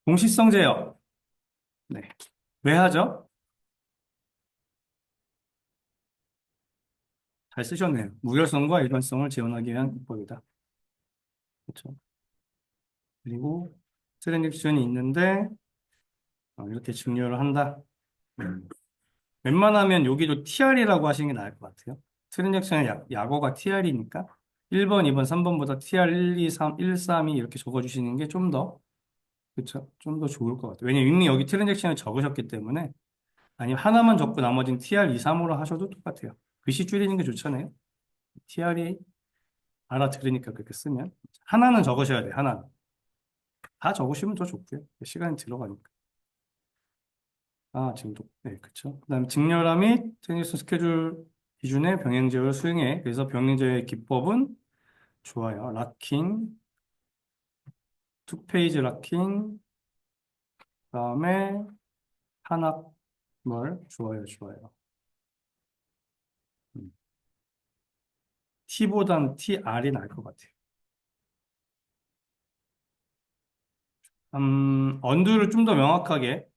공시성 제어. 네. 왜 하죠? 잘 쓰셨네요. 무결성과 일관성을 재현하기 위한 기법이다. 그렇죠. 그리고 트랜잭션이 있는데 이렇게 증류를 한다. 음. 웬만하면 여기도 TR이라고 하시는 게 나을 것 같아요. 트랜잭션의 약어가 TR이니까 1번, 2번, 3번보다 TR 1, 2, 3, 1, 3, 2 이렇게 적어주시는 게 좀 더, 그렇죠? 좀 더 좋을 것 같아요. 왜냐면 이미 여기 트랜잭션을 적으셨기 때문에 아니면 하나만 적고 나머지는 TR 2, 3으로 하셔도 똑같아요. 글씨 줄이는 게 좋잖아요. TR이 알아들으니까 그렇게 쓰면 하나는 적으셔야 돼요. 하나는. 다 적으시면 더 좋고요. 시간이 들어가니까. 지금 네, 그쵸. 그다음에 직렬화 및 테니스 스케줄 기준의 병행 제어를 수행해. 그래서 병행 제어의 기법은 좋아요. 락킹, 투페이지 락킹, 그다음에 한압물 좋아요, 좋아요. 음. T보단 TR이 나을 것 같아요. 언두를 좀 더 명확하게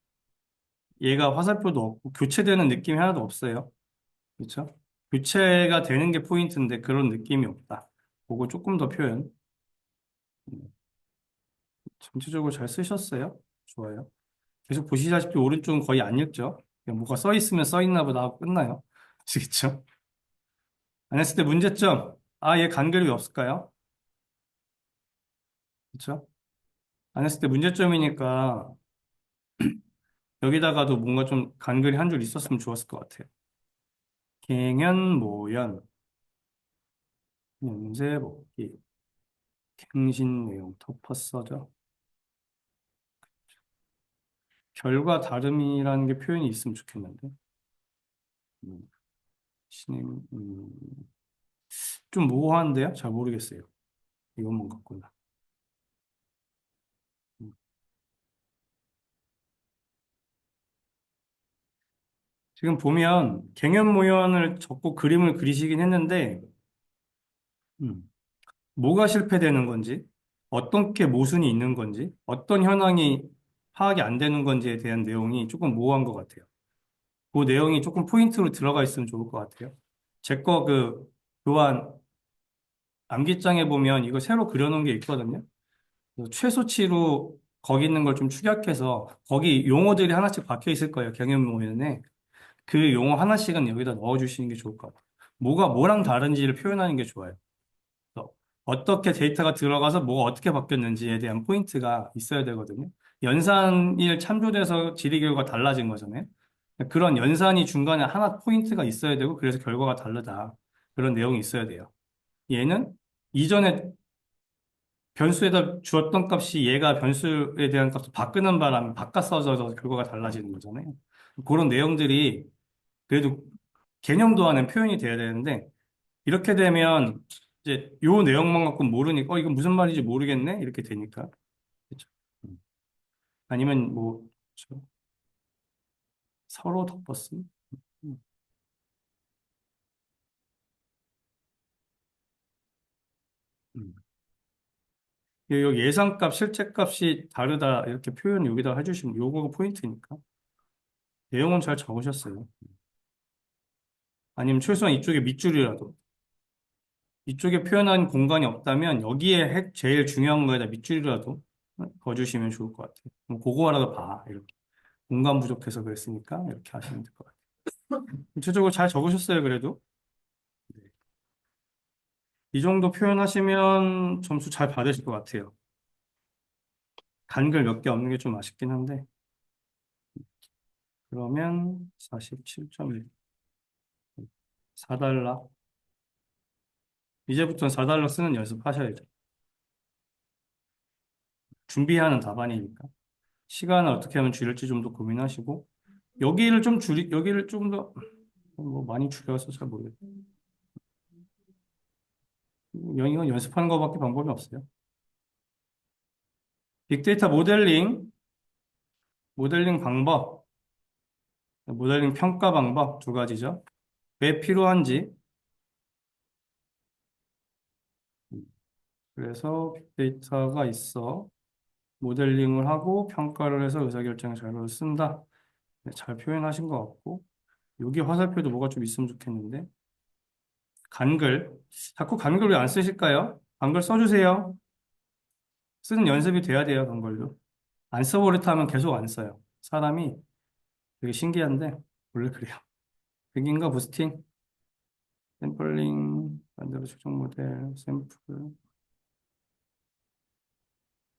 얘가 화살표도 없고 교체되는 느낌이 하나도 없어요. 그렇죠? 교체가 되는 게 포인트인데 그런 느낌이 없다. 그거 조금 더 표현. 음, 전체적으로 잘 쓰셨어요. 좋아요. 계속 보시다시피 오른쪽은 거의 안 읽죠. 그냥 뭐가 써 있으면 써 있나 보다 하고 끝나요. 아시겠죠? 안 했을 때 문제점. 얘 간결이 없을까요? 그렇죠? 안 했을 때 문제점이니까 여기다가도 뭔가 좀 간결이 한 줄 있었으면 좋았을 것 같아요. 갱연, 모연, 연재, 복귀, 갱신 내용, 덮어써죠. 결과 다름이라는 게 표현이 있으면 좋겠는데. 음, 신임, 좀 모호한데요? 잘 모르겠어요. 이것만 갖고는. 음. 지금 보면 갱연 모연을 적고 그림을 그리시긴 했는데, 음, 뭐가 실패되는 건지, 어떤 게 모순이 있는 건지, 어떤 현황이 파악이 안 되는 건지에 대한 내용이 조금 모호한 것 같아요. 그 내용이 조금 포인트로 들어가 있으면 좋을 것 같아요. 제 거 교환 암기장에 보면 이거 새로 그려놓은 게 있거든요. 최소치로 거기 있는 걸 좀 축약해서 거기 용어들이 하나씩 박혀 있을 거예요. 경연모면에. 그 용어 하나씩은 여기다 넣어주시는 게 좋을 것 같아요. 뭐가 뭐랑 다른지를 표현하는 게 좋아요. 그래서 어떻게 데이터가 들어가서 뭐가 어떻게 바뀌었는지에 대한 포인트가 있어야 되거든요. 연산일 참조돼서 질의 결과가 달라진 거잖아요. 그런 연산이 중간에 하나 포인트가 있어야 되고 그래서 결과가 다르다. 그런 내용이 있어야 돼요. 얘는 이전에 변수에다 주었던 값이 얘가 변수에 대한 값을 바꾸는 바람에 바꿔 써져서 결과가 달라지는 거잖아요. 그런 내용들이 그래도 개념도 안에 표현이 돼야 되는데 이렇게 되면 이제 요 내용만 갖고 모르니까 이거 무슨 말인지 모르겠네 이렇게 되니까 그렇죠. 음. 아니면 뭐 그렇죠. 서로 덮었음. 음. 음. 요 예상값 실제값이 다르다 이렇게 표현 여기다 해주시면 요거가 포인트니까 내용은 잘 적으셨어요. 아니면 최소한 이쪽에 밑줄이라도 이쪽에 표현한 공간이 없다면 여기에 제일 중요한 거에다 밑줄이라도 거주시면 좋을 것 같아요. 뭐 그거라도 봐. 이렇게. 공간 부족해서 그랬으니까 이렇게 하시면 될 것 같아요. 전체적으로 잘 적으셨어요, 그래도. 네. 이 정도 표현하시면 점수 잘 받으실 것 같아요. 간글 몇 개 없는 게 좀 아쉽긴 한데. 그러면 47.1. 4달러. 이제부터는 4달러 쓰는 연습하셔야죠. 준비하는 답안이니까. 시간을 어떻게 하면 줄일지 좀 더 고민하시고. 여기를 좀 더, 뭐 많이 줄여서 잘 모르겠어요. 이건 연습하는 것밖에 방법이 없어요. 빅데이터 모델링 방법, 모델링 평가 방법 두 가지죠. 왜 필요한지. 그래서 빅데이터가 있어. 모델링을 하고 평가를 해서 의사결정에 자료를 쓴다. 네, 잘 표현하신 것 같고, 여기 화살표도 뭐가 좀 있으면 좋겠는데, 간글. 자꾸 간글 왜 안 쓰실까요? 간글 써주세요. 쓰는 연습이 돼야 돼요, 간글도. 안 써버릇하면 계속 안 써요. 사람이 되게 신기한데, 원래 그래요. 백인가 부스팅, 샘플링, 만들어 최종 모델, 샘플.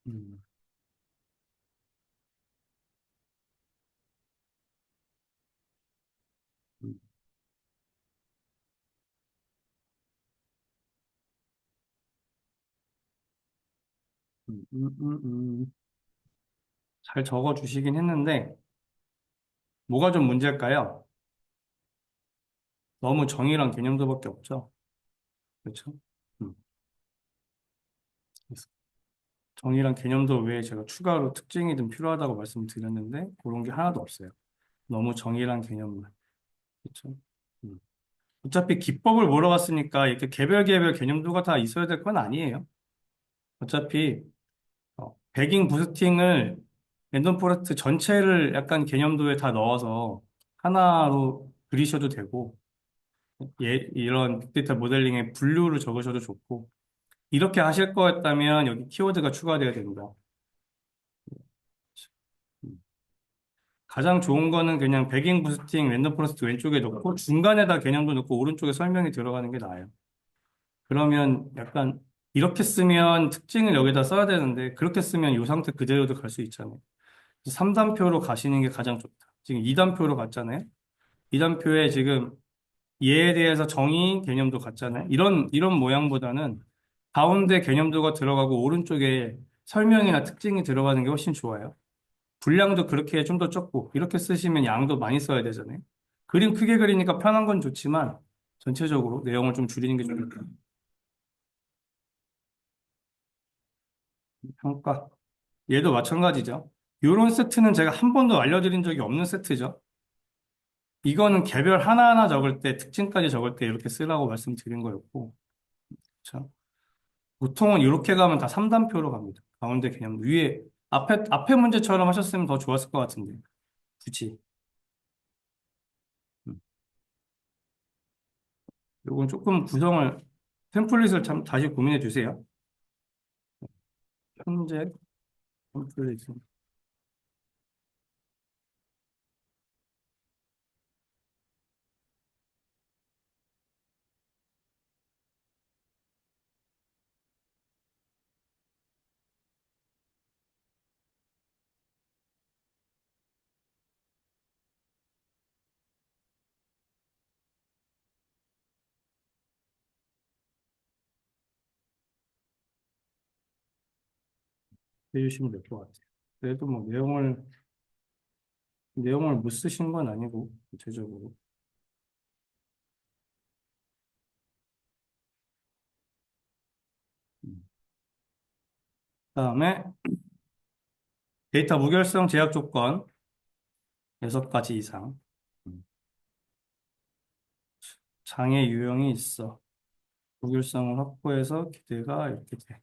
음, 음, 음. 잘 적어 주시긴 했는데, 뭐가 좀 문제일까요? 너무 정의랑 개념도밖에 없죠. 그렇죠? 음, 그래서 정의랑 개념도 외에 제가 추가로 특징이 좀 필요하다고 말씀드렸는데, 그런 게 하나도 없어요. 너무 정의랑 개념만. 그렇죠? 음. 어차피 기법을 몰아갔으니까 이렇게 개별 개별 개념도가 다 있어야 될 건 아니에요. 어차피 배깅 부스팅을 랜덤 포레스트 전체를 약간 개념도에 다 넣어서 하나로 그리셔도 되고 이런 빅데이터 모델링에 분류를 적으셔도 좋고 이렇게 하실 거였다면 여기 키워드가 추가돼야 됩니다. 음. 가장 좋은 거는 그냥 배깅 부스팅 랜덤 포레스트 왼쪽에 넣고 중간에다 개념도 넣고 오른쪽에 설명이 들어가는 게 나아요. 그러면 약간 이렇게 쓰면 특징을 여기다 써야 되는데 그렇게 쓰면 이 상태 그대로도 갈 수 있잖아요. 3단표로 가시는 게 가장 좋다. 지금 2단표로 갔잖아요. 2단표에 지금 얘에 대해서 정의 개념도 같잖아요. 이런 모양보다는 가운데 개념도가 들어가고 오른쪽에 설명이나 특징이 들어가는 게 훨씬 좋아요. 분량도 그렇게 좀 더 적고 이렇게 쓰시면 양도 많이 써야 되잖아요. 그림 크게 그리니까 편한 건 좋지만 전체적으로 내용을 좀 줄이는 게 좋을까. 평가. 얘도 마찬가지죠. 이런 세트는 제가 한 번도 알려드린 적이 없는 세트죠. 이거는 개별 하나하나 적을 때, 특징까지 적을 때 이렇게 쓰라고 말씀드린 거였고, 그렇죠? 보통은 이렇게 가면 다 3단표로 갑니다. 가운데 개념 위에 앞에 문제처럼 하셨으면 더 좋았을 것 같은데, 굳이. 음. 요건 조금 구성을 템플릿을 참 다시 고민해 주세요. 현재 템플릿 해주시면 될 것 같아요. 그래도 뭐 내용을 못 쓰신 건 아니고 구체적으로. 그다음에 데이터 무결성 제약 조건 6가지 이상. 음. 장애 유형이 있어. 무결성을 확보해서 기대가 이렇게 돼.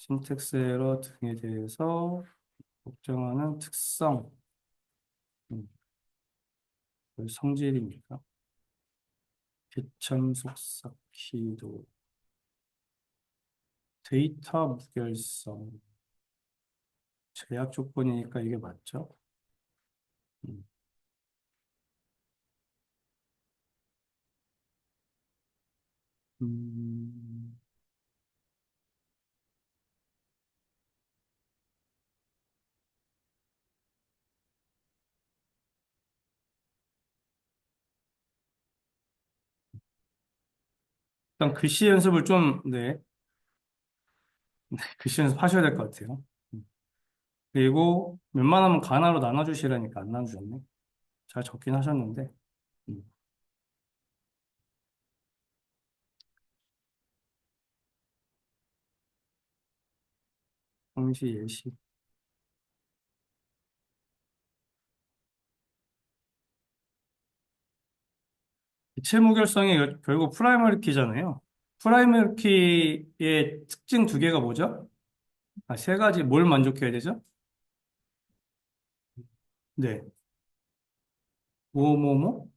신텍스 에러 등에 대해서 걱정하는 특성, 음, 그 성질입니까? 개참 속삭 키도, 데이터 무결성, 제약 조건이니까 이게 맞죠? 음, 음, 일단 글씨 연습을 좀, 네, 글씨 연습하셔야 될 것 같아요. 음. 그리고 웬만하면 가나로 나눠주시라니까 안 나눠주셨네. 잘 적긴 하셨는데, 음, 상시, 예시. 기체 무결성이 결국 프라이머리 키잖아요. 프라이머리 키의 특징 두 개가 뭐죠? 아, 세 가지 뭘 만족해야 되죠? 네. 뭐, 뭐, 뭐?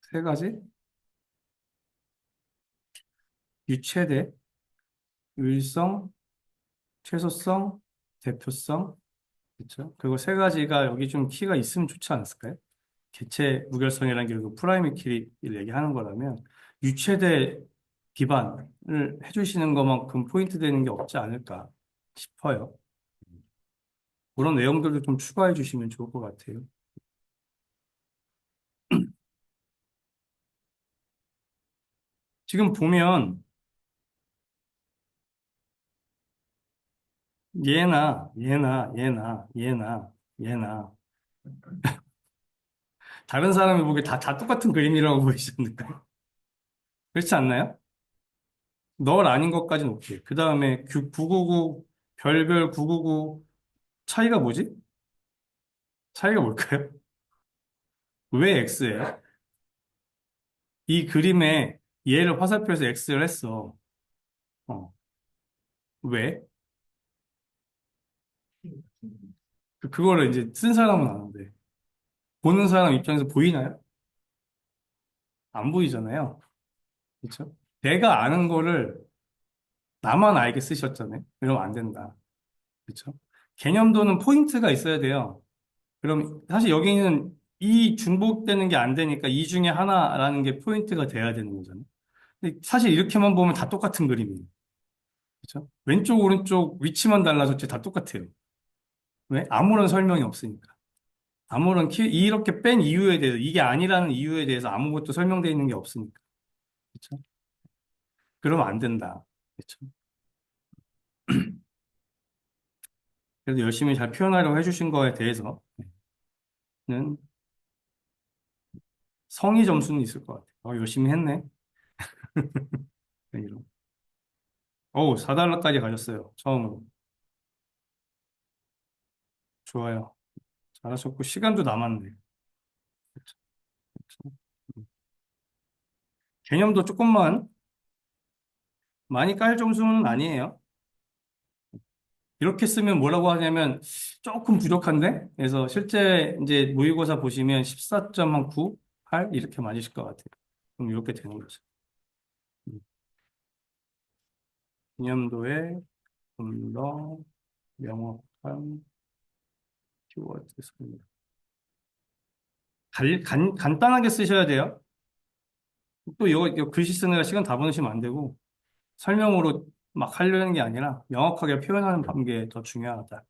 세 가지? 유체대, 유일성, 최소성, 대표성. 그렇죠? 그리고 세 가지가 여기 좀 키가 있으면 좋지 않았을까요? 개체 무결성이라는 게 그 프라이머리 키를 얘기하는 거라면 유체대 기반을 해주시는 것만큼 포인트 되는 게 없지 않을까 싶어요. 그런 내용들도 좀 추가해 주시면 좋을 것 같아요. 지금 보면 얘나 다른 사람이 보기에 다 똑같은 그림이라고 보이시는데 그렇지 않나요? 널 아닌 것까지는 오케이. 그 다음에 999 별별 999 차이가 뭐지? 차이가 뭘까요? 왜 X예요? 이 그림에 얘를 화살표에서 X를 했어. 어, 왜? 그거를 이제 쓴 사람은 아는데 보는 사람 입장에서 보이나요? 안 보이잖아요. 그렇죠? 내가 아는 거를 나만 알게 쓰셨잖아요. 이러면 안 된다. 그렇죠? 개념도는 포인트가 있어야 돼요. 그럼 사실 여기는 이 중복되는 게 안 되니까 이 중에 하나라는 게 포인트가 돼야 되는 거잖아요. 근데 사실 이렇게만 보면 다 똑같은 그림이에요. 그렇죠? 왼쪽, 오른쪽 위치만 달라졌지 다 똑같아요. 왜? 아무런 설명이 없으니까. 이렇게 뺀 이유에 대해서, 이게 아니라는 이유에 대해서 아무것도 설명되어 있는 게 없으니까. 그렇죠? 그러면 안 된다. 그렇죠? 그래도 열심히 잘 표현하려고 해주신 거에 대해서는 성의 점수는 있을 것 같아요. 열심히 했네. 이런. 어우, 4달러까지 가셨어요. 처음으로. 좋아요. 잘하셨고, 시간도 남았네. 그렇죠? 그렇죠? 음. 개념도 조금만 많이 깔 점수는 아니에요. 이렇게 쓰면 뭐라고 하냐면 조금 부족한데? 그래서 실제 이제 모의고사 보시면 14.9, 8 이렇게 맞으실 것 같아요. 그럼 이렇게 되는 거죠. 음. 개념도에 좀 더 명확한 키워드 습니다 간단하게 쓰셔야 돼요. 또 이거 글씨 쓰느라 시간 다 보내시면 안 되고 설명으로 막 하려는 게 아니라 명확하게 표현하는 게 더 중요하다.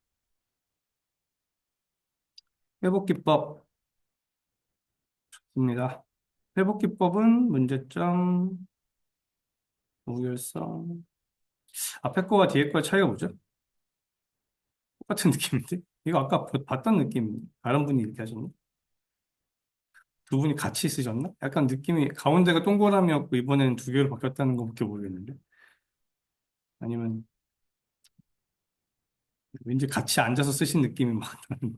회복기법입니다. 회복기법은 문제점, 무결성. 앞에 거와 뒤에 거의 차이가 뭐죠? 똑같은 느낌인데? 이거 아까 봤던 느낌, 다른 분이 이렇게 하셨나? 두 분이 같이 쓰셨나? 약간 느낌이 가운데가 동그라미였고 이번에는 두 개로 바뀌었다는 것밖에 모르겠는데. 아니면 왠지 같이 앉아서 쓰신 느낌이 막 나는.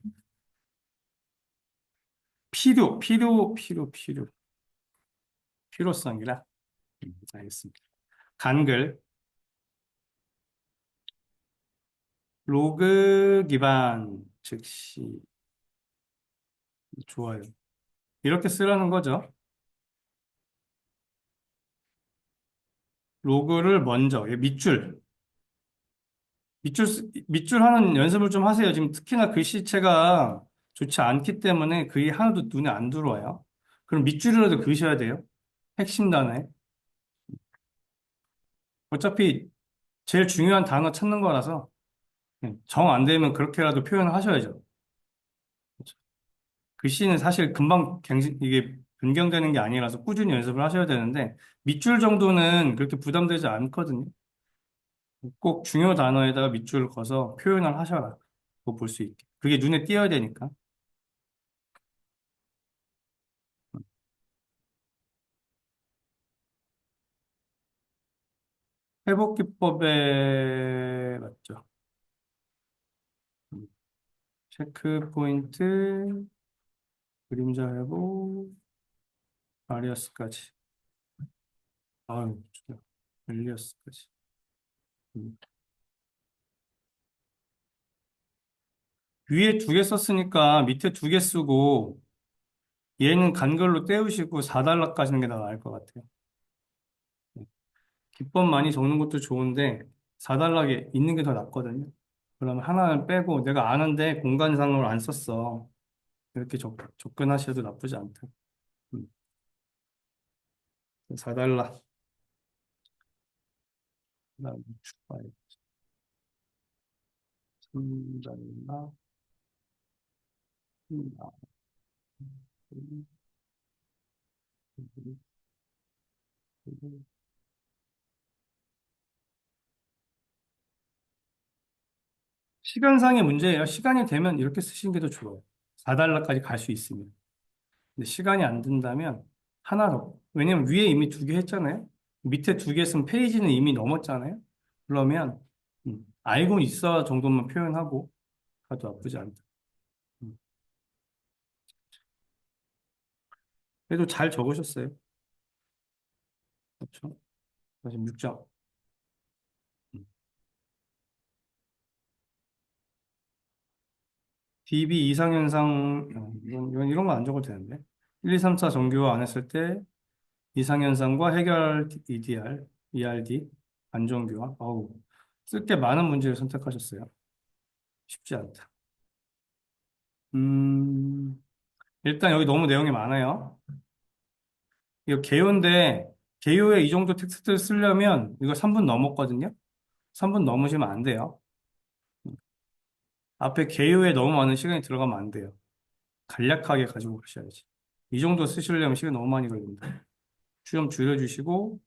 필요성이라. 알겠습니다. 간글, 로그 기반 즉시 좋아요. 이렇게 쓰라는 거죠. 로그를 먼저, 밑줄 하는 연습을 좀 하세요. 지금 특히나 글씨체가 좋지 않기 때문에 그게 하나도 눈에 안 들어와요. 그럼 밑줄이라도 그으셔야 돼요. 핵심 단어에. 어차피 제일 중요한 단어 찾는 거라서 정 안 되면 그렇게라도 표현을 하셔야죠. 그렇죠? 글씨는 사실 금방 이게 변경되는 게 아니라서 꾸준히 연습을 하셔야 되는데 밑줄 정도는 그렇게 부담되지 않거든요. 꼭 중요 단어에다가 밑줄을 그어서 표현을 하셔라. 그거 볼 수 있게. 그게 눈에 띄어야 되니까. 회복기법에 맞죠. 음, 체크 포인트, 그림자 회복, 바리어스까지. 아유, 엘리어스까지. 음. 위에 두 개 썼으니까 밑에 두 개 쓰고 얘는 간결로 때우시고 4달러 까지는 게 더 나을 것 같아요. 기법 많이 적는 것도 좋은데 4달러에 있는 게 더 낫거든요. 그러면 하나를 빼고 내가 아는데 공간상으로 안 썼어. 이렇게 접근하셔도 나쁘지 않다. 4달러. 그다음에 추가해. 3달러. 시간상의 문제예요. 시간이 되면 이렇게 쓰시는 게 더 좋아요. 4달러까지 갈 수 있으면. 근데 시간이 안 된다면 하나 더. 왜냐면 위에 이미 두 개 했잖아요. 밑에 두 개 쓴 페이지는 이미 넘었잖아요. 그러면 알고 있어 정도만 표현하고 가도 나쁘지 않다. 음, 그래도 잘 적으셨어요. 그렇죠? 지금 6점. DB 이상현상, 이런 건 안 적어도 되는데. 1, 2, 3, 4 정규화 안 했을 때 이상현상과 해결 EDR, ERD, 안정규화. 어우, 쓸 게 많은 문제를 선택하셨어요. 쉽지 않다. 음, 일단 여기 너무 내용이 많아요. 이거 개요인데, 개요에 이 정도 텍스트를 쓰려면 이거 3분 넘었거든요? 3분 넘으시면 안 돼요. 앞에 개요에 너무 많은 시간이 들어가면 안 돼요. 간략하게 가지고 가셔야지. 이 정도 쓰시려면 시간 너무 많이 걸립니다. 좀 줄여주시고,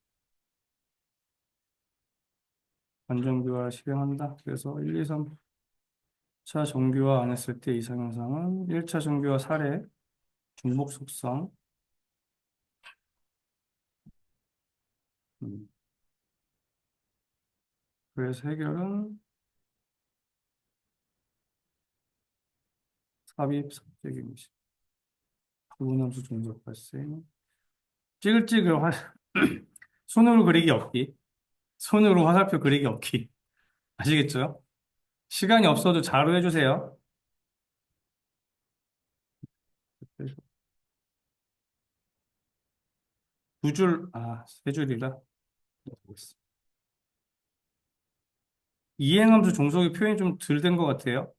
안정교화 실행한다. 그래서 1, 2, 3차 정교화 안 했을 때 이상 현상은 1차 정교화 사례, 중복 속성, 음, 그래서 해결은 삽입, 삽입임시, 부분함수 종족 발생, 찌글찌글 손으로 그리기 없기, 손으로 화살표 그리기 없기. 아시겠죠? 시간이 없어도 자로 해주세요. 그래서 두 줄, 세 줄이라. 이행함수 종속의 표현이 좀 덜 된 것 같아요.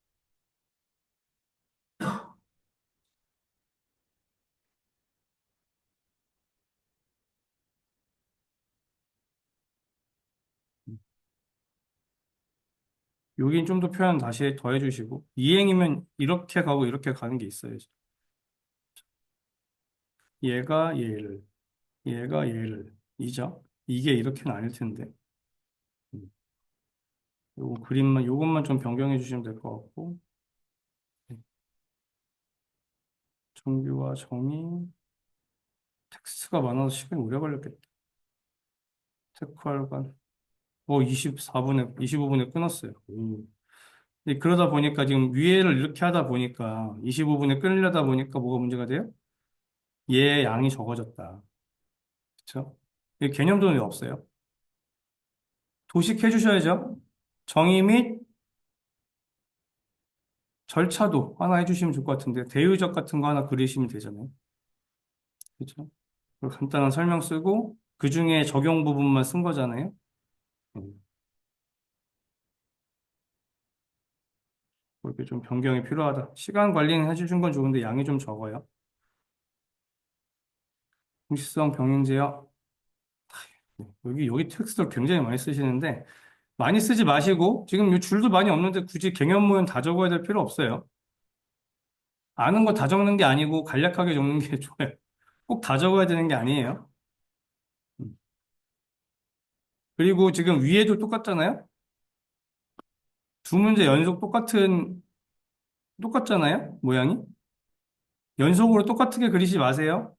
여긴 좀 더 표현 다시 더 해주시고, 이행이면 이렇게 가고 이렇게 가는 게 있어요. 얘가 얘를, 얘가 얘를, 이죠? 이게 이렇게는 아닐 텐데. 요거 그림만, 요것만 좀 변경해 주시면 될 것 같고, 정규와 정의, 텍스트가 많아서 시간이 오래 걸렸겠다. 테크할관, 24분에, 25분에 끊었어요. 근데 그러다 보니까 지금 위에를 이렇게 하다 보니까 25분에 끊으려다 보니까 뭐가 문제가 돼요? 얘 양이 적어졌다. 그쵸? 이 개념도는 왜 없어요? 도식해 주셔야죠. 정의 및 절차도 하나 해주시면 좋을 것 같은데, 대유적 같은 거 하나 그리시면 되잖아요. 그렇죠? 그리고 간단한 설명 쓰고, 그 중에 적용 부분만 쓴 거잖아요. 음, 그렇게 좀 변경이 필요하다. 시간 관리는 해주신 건 좋은데 양이 좀 적어요. 공식성 병행제요. 여기 텍스트를 굉장히 많이 쓰시는데, 많이 쓰지 마시고, 지금 이 줄도 많이 없는데 굳이 개념 모형 다 적어야 될 필요 없어요. 아는 거 다 적는 게 아니고 간략하게 적는 게 좋아요. 꼭 다 적어야 되는 게 아니에요. 음. 그리고 지금 위에도 똑같잖아요. 두 문제 연속 똑같잖아요? 모양이? 연속으로 똑같게 그리지 마세요.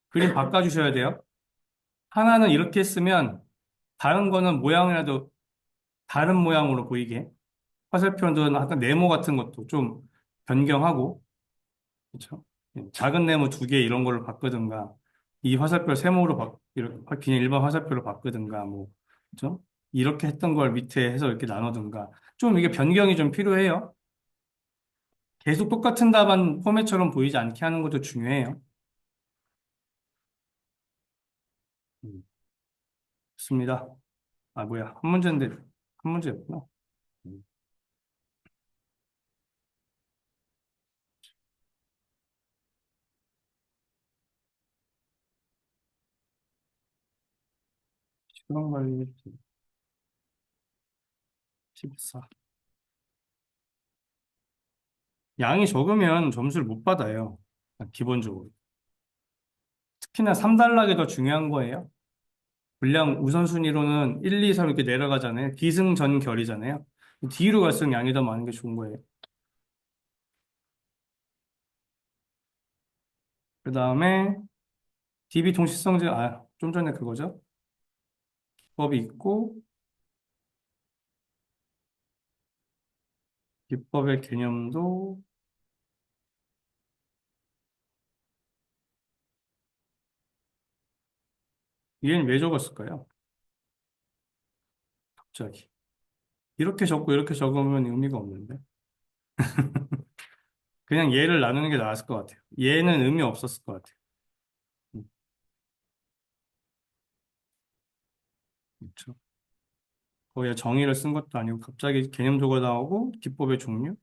그림 바꿔주셔야 돼요. 하나는 이렇게 쓰면 다른 거는 모양이라도 다른 모양으로 보이게. 화살표는 아까 네모 같은 것도 좀 변경하고, 그렇죠? 작은 네모 두 개 이런 걸로 바꾸든가, 이 화살표 세모로 이렇게 그냥 일반 화살표로 바꾸든가, 뭐, 그렇죠? 이렇게 했던 걸 밑에 해서 이렇게 나누든가. 좀 이게 변경이 좀 필요해요. 계속 똑같은 답안 포맷처럼 보이지 않게 하는 것도 중요해요. 음, 좋습니다. 아, 뭐야. 한 문제인데, 한 문제였구나. 음, 시간관리 14. 양이 적으면 점수를 못 받아요. 기본적으로. 특히나 3단락이 더 중요한 거예요. 분량 우선순위로는 1, 2, 3 이렇게 내려가잖아요. 기승전결이잖아요. 뒤로 갈수록 양이 더 많은 게 좋은 거예요. 그 다음에 DB 동시성질, 좀 전에 그거죠. 기법이 있고, 기법의 개념도, 얘는 왜 적었을까요? 갑자기. 이렇게 적고 이렇게 적으면 의미가 없는데. 그냥 얘를 나누는 게 나았을 것 같아요. 얘는 의미 없었을 것 같아요. 음, 그렇죠. 거기에 정의를 쓴 것도 아니고 갑자기 개념도가 나오고 기법의 종류?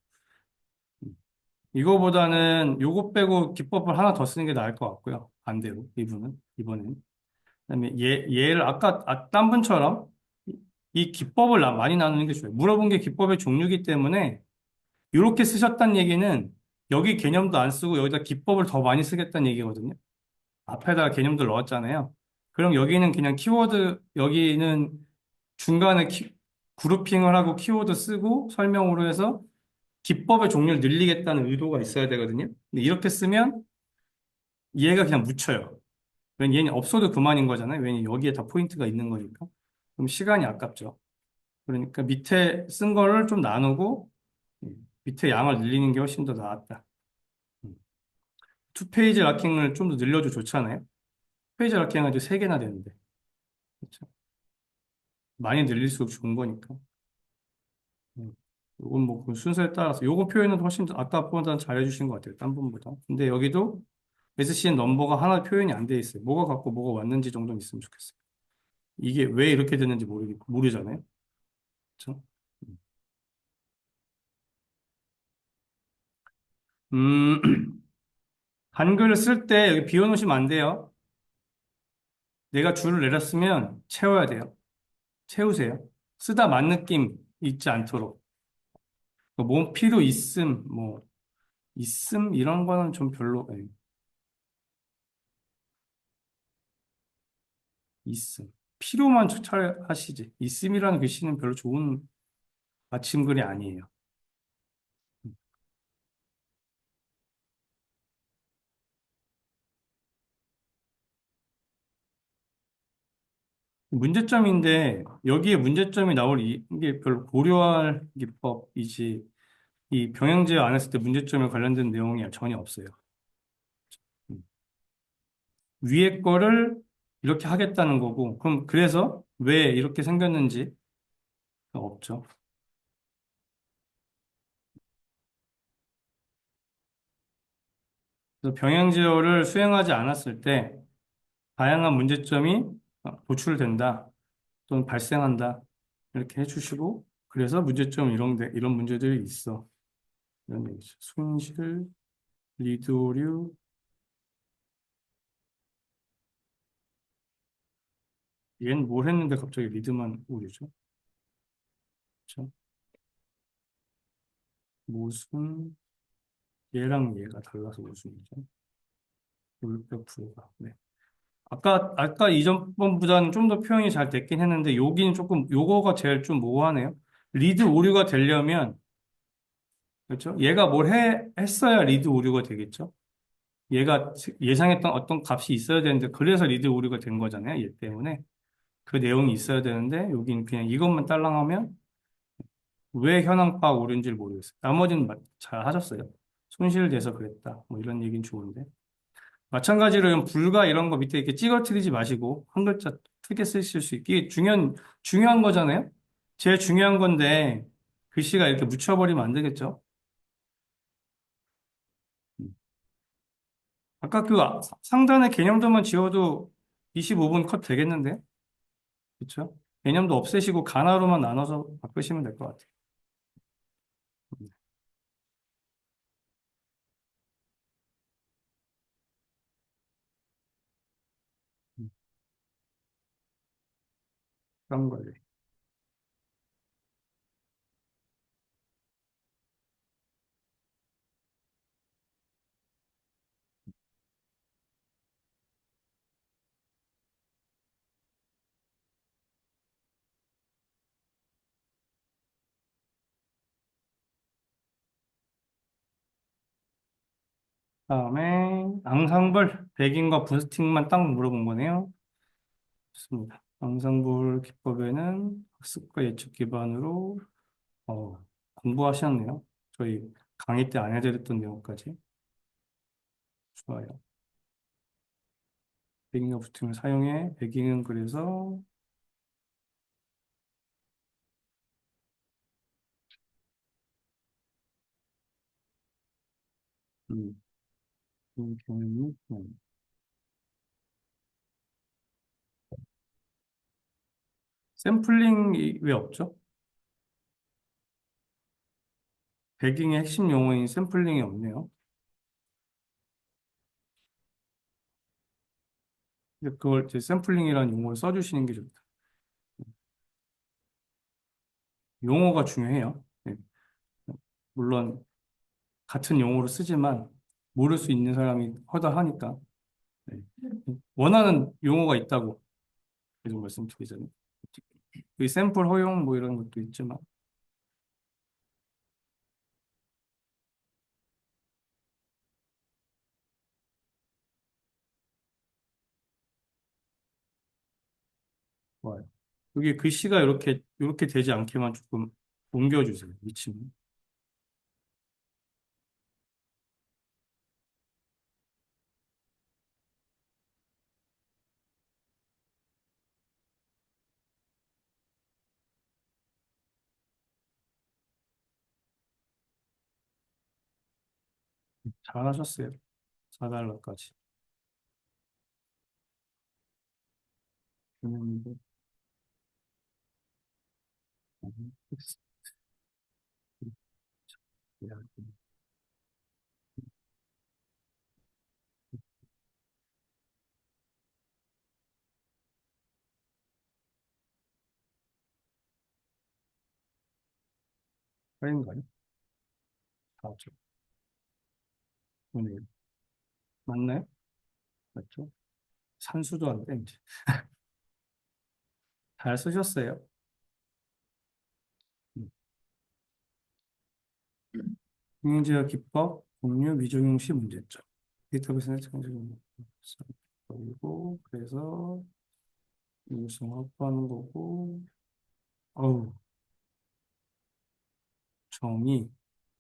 음. 이거보다는 요거 빼고 기법을 하나 더 쓰는 게 나을 것 같고요. 반대로 이번엔. 그다음에 얘를 아까 딴 분처럼 이 기법을 많이 나누는 게 좋아요. 물어본 게 기법의 종류이기 때문에 이렇게 쓰셨다는 얘기는 여기 개념도 안 쓰고 여기다 기법을 더 많이 쓰겠다는 얘기거든요. 앞에다가 개념들 넣었잖아요. 그럼 여기는 그냥 키워드, 여기는 중간에 그룹핑을 하고 키워드 쓰고 설명으로 해서 기법의 종류를 늘리겠다는 의도가 있어야 되거든요. 근데 이렇게 쓰면 얘가 그냥 묻혀요. 왜냐면 얘는 없어도 그만인 거잖아요. 왜냐면 여기에 다 포인트가 있는 거니까. 그럼 시간이 아깝죠. 그러니까 밑에 쓴 거를 좀 나누고 밑에 양을 늘리는 게 훨씬 더 나았다. 음. 투페이지 락킹을 좀 더 늘려도 좋잖아요. 페이지 락킹 아주 세 개나 되는데. 그렇죠? 많이 늘릴수록 좋은 거니까. 음. 요건 뭐그 순서에 따라서 요거 표현은 훨씬 더 아까보다 잘해주신 것 같아요. 딴 분보다. 근데 여기도 SCN 넘버가 하나 표현이 안 돼 있어요. 뭐가 갖고 뭐가 왔는지 정도는 있으면 좋겠어요. 이게 왜 이렇게 됐는지 모르잖아요. 그렇죠? 음, 한글을 쓸 때 여기 비워놓으시면 안 돼요. 내가 줄을 내렸으면 채워야 돼요. 채우세요. 쓰다 만 느낌 있지 않도록. 뭐 필요 있음, 뭐 있음 이런 거는 좀 별로. 있음. 필요만 하시지. 있음이라는 글씨는 별로 좋은 받침글이 아니에요. 문제점인데 여기에 문제점이 나올 이게 별로 고려할 기법이지 이 병행제 안 했을 때 문제점에 관련된 내용이 전혀 없어요. 음. 위에 거를 이렇게 하겠다는 거고 그럼 그래서 왜 이렇게 생겼는지 없죠. 그래서 병행제어를 수행하지 않았을 때 다양한 문제점이 도출된다 또는 발생한다 이렇게 해주시고 그래서 문제점 이런 문제들이 있어 이런 얘기죠. 손실, 리드 오류, 얘는 뭘 했는데 갑자기 리드만 오류죠? 그렇죠? 무슨 얘랑 얘가 달라서 무슨이죠? 물병 불가. 네. 아까 이전 번보다는 좀 더 표현이 잘 됐긴 했는데 여기는 조금 요거가 제일 좀 모호하네요. 리드 오류가 되려면 그렇죠? 얘가 했어야 리드 오류가 되겠죠? 얘가 예상했던 어떤 값이 있어야 되는데 그래서 리드 오류가 된 거잖아요. 얘 때문에. 그 내용이 있어야 되는데 여긴 그냥 이것만 딸랑하면 왜 현황 파악 오류인지를 모르겠어요. 나머지는 잘 하셨어요. 손실돼서 그랬다. 뭐 이런 얘기는 좋은데. 마찬가지로 불가 이런 거 밑에 이렇게 찌그러뜨리지 마시고 한 글자 크게 쓰실 수 있게 이게 중요한 거잖아요. 제일 중요한 건데 글씨가 이렇게 묻혀버리면 안 되겠죠. 음. 아까 그 상단의 개념도만 지워도 25분 컷 되겠는데? 그렇죠? 개념도 없애시고 가나로만 나눠서 바꾸시면 될 것 같아요. 음, 그런 거예요. 다음에 앙상블 배깅과 부스팅만 딱 물어본 거네요. 좋습니다. 앙상블 기법에는 학습과 예측 기반으로 공부하셨네요. 저희 강의 때 안 해드렸던 내용까지. 좋아요. 배깅과 부스팅을 사용해 배깅은 그래서 음, 경험이 샘플링이 왜 없죠? 배깅의 핵심 용어인 샘플링이 없네요. 근데 그걸 이제 샘플링이라는 용어를 써주시는 게 좋다. 용어가 중요해요. 네. 물론 같은 용어로 쓰지만 모를 수 있는 사람이 허다하니까 네. 원하는 용어가 있다고 계속 말씀드리잖아요. 그 샘플 허용 뭐 이런 것도 있지만 좋아요. 여기 글씨가 이렇게 되지 않게만 조금 옮겨주세요. 위치는. 잘하셨어요. 4달러까지. 음, 아닌가요? 아, 오늘 맞나요? 맞죠? 산수도 안 돼, 이제. 잘 쓰셨어요. 경영지역 기법, 공유, 미적용 시 문제점. 데이터베이스는 창조용 그리고 그래서 유성 확보하는 거고, 어우, 정의.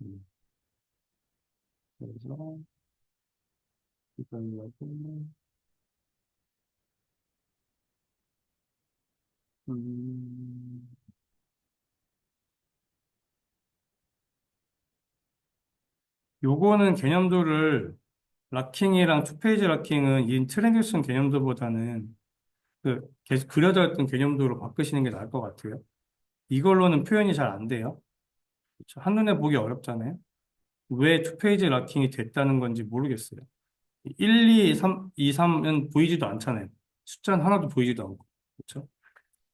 음, 그래서 이걸로 음, 요거는 개념도를 락킹이랑 투페이지 락킹은 인트로듀ction 개념도보다는 그 계속 그려져 있던 개념도로 바꾸시는 게 나을 것 같아요. 이걸로는 표현이 잘 안 돼요. 그렇죠? 한눈에 보기 어렵잖아요. 왜 투페이지 락킹이 됐다는 건지 모르겠어요. 1, 2, 3, 2, 3은 보이지도 않잖아요. 숫자는 하나도 보이지도 않고. 그렇죠?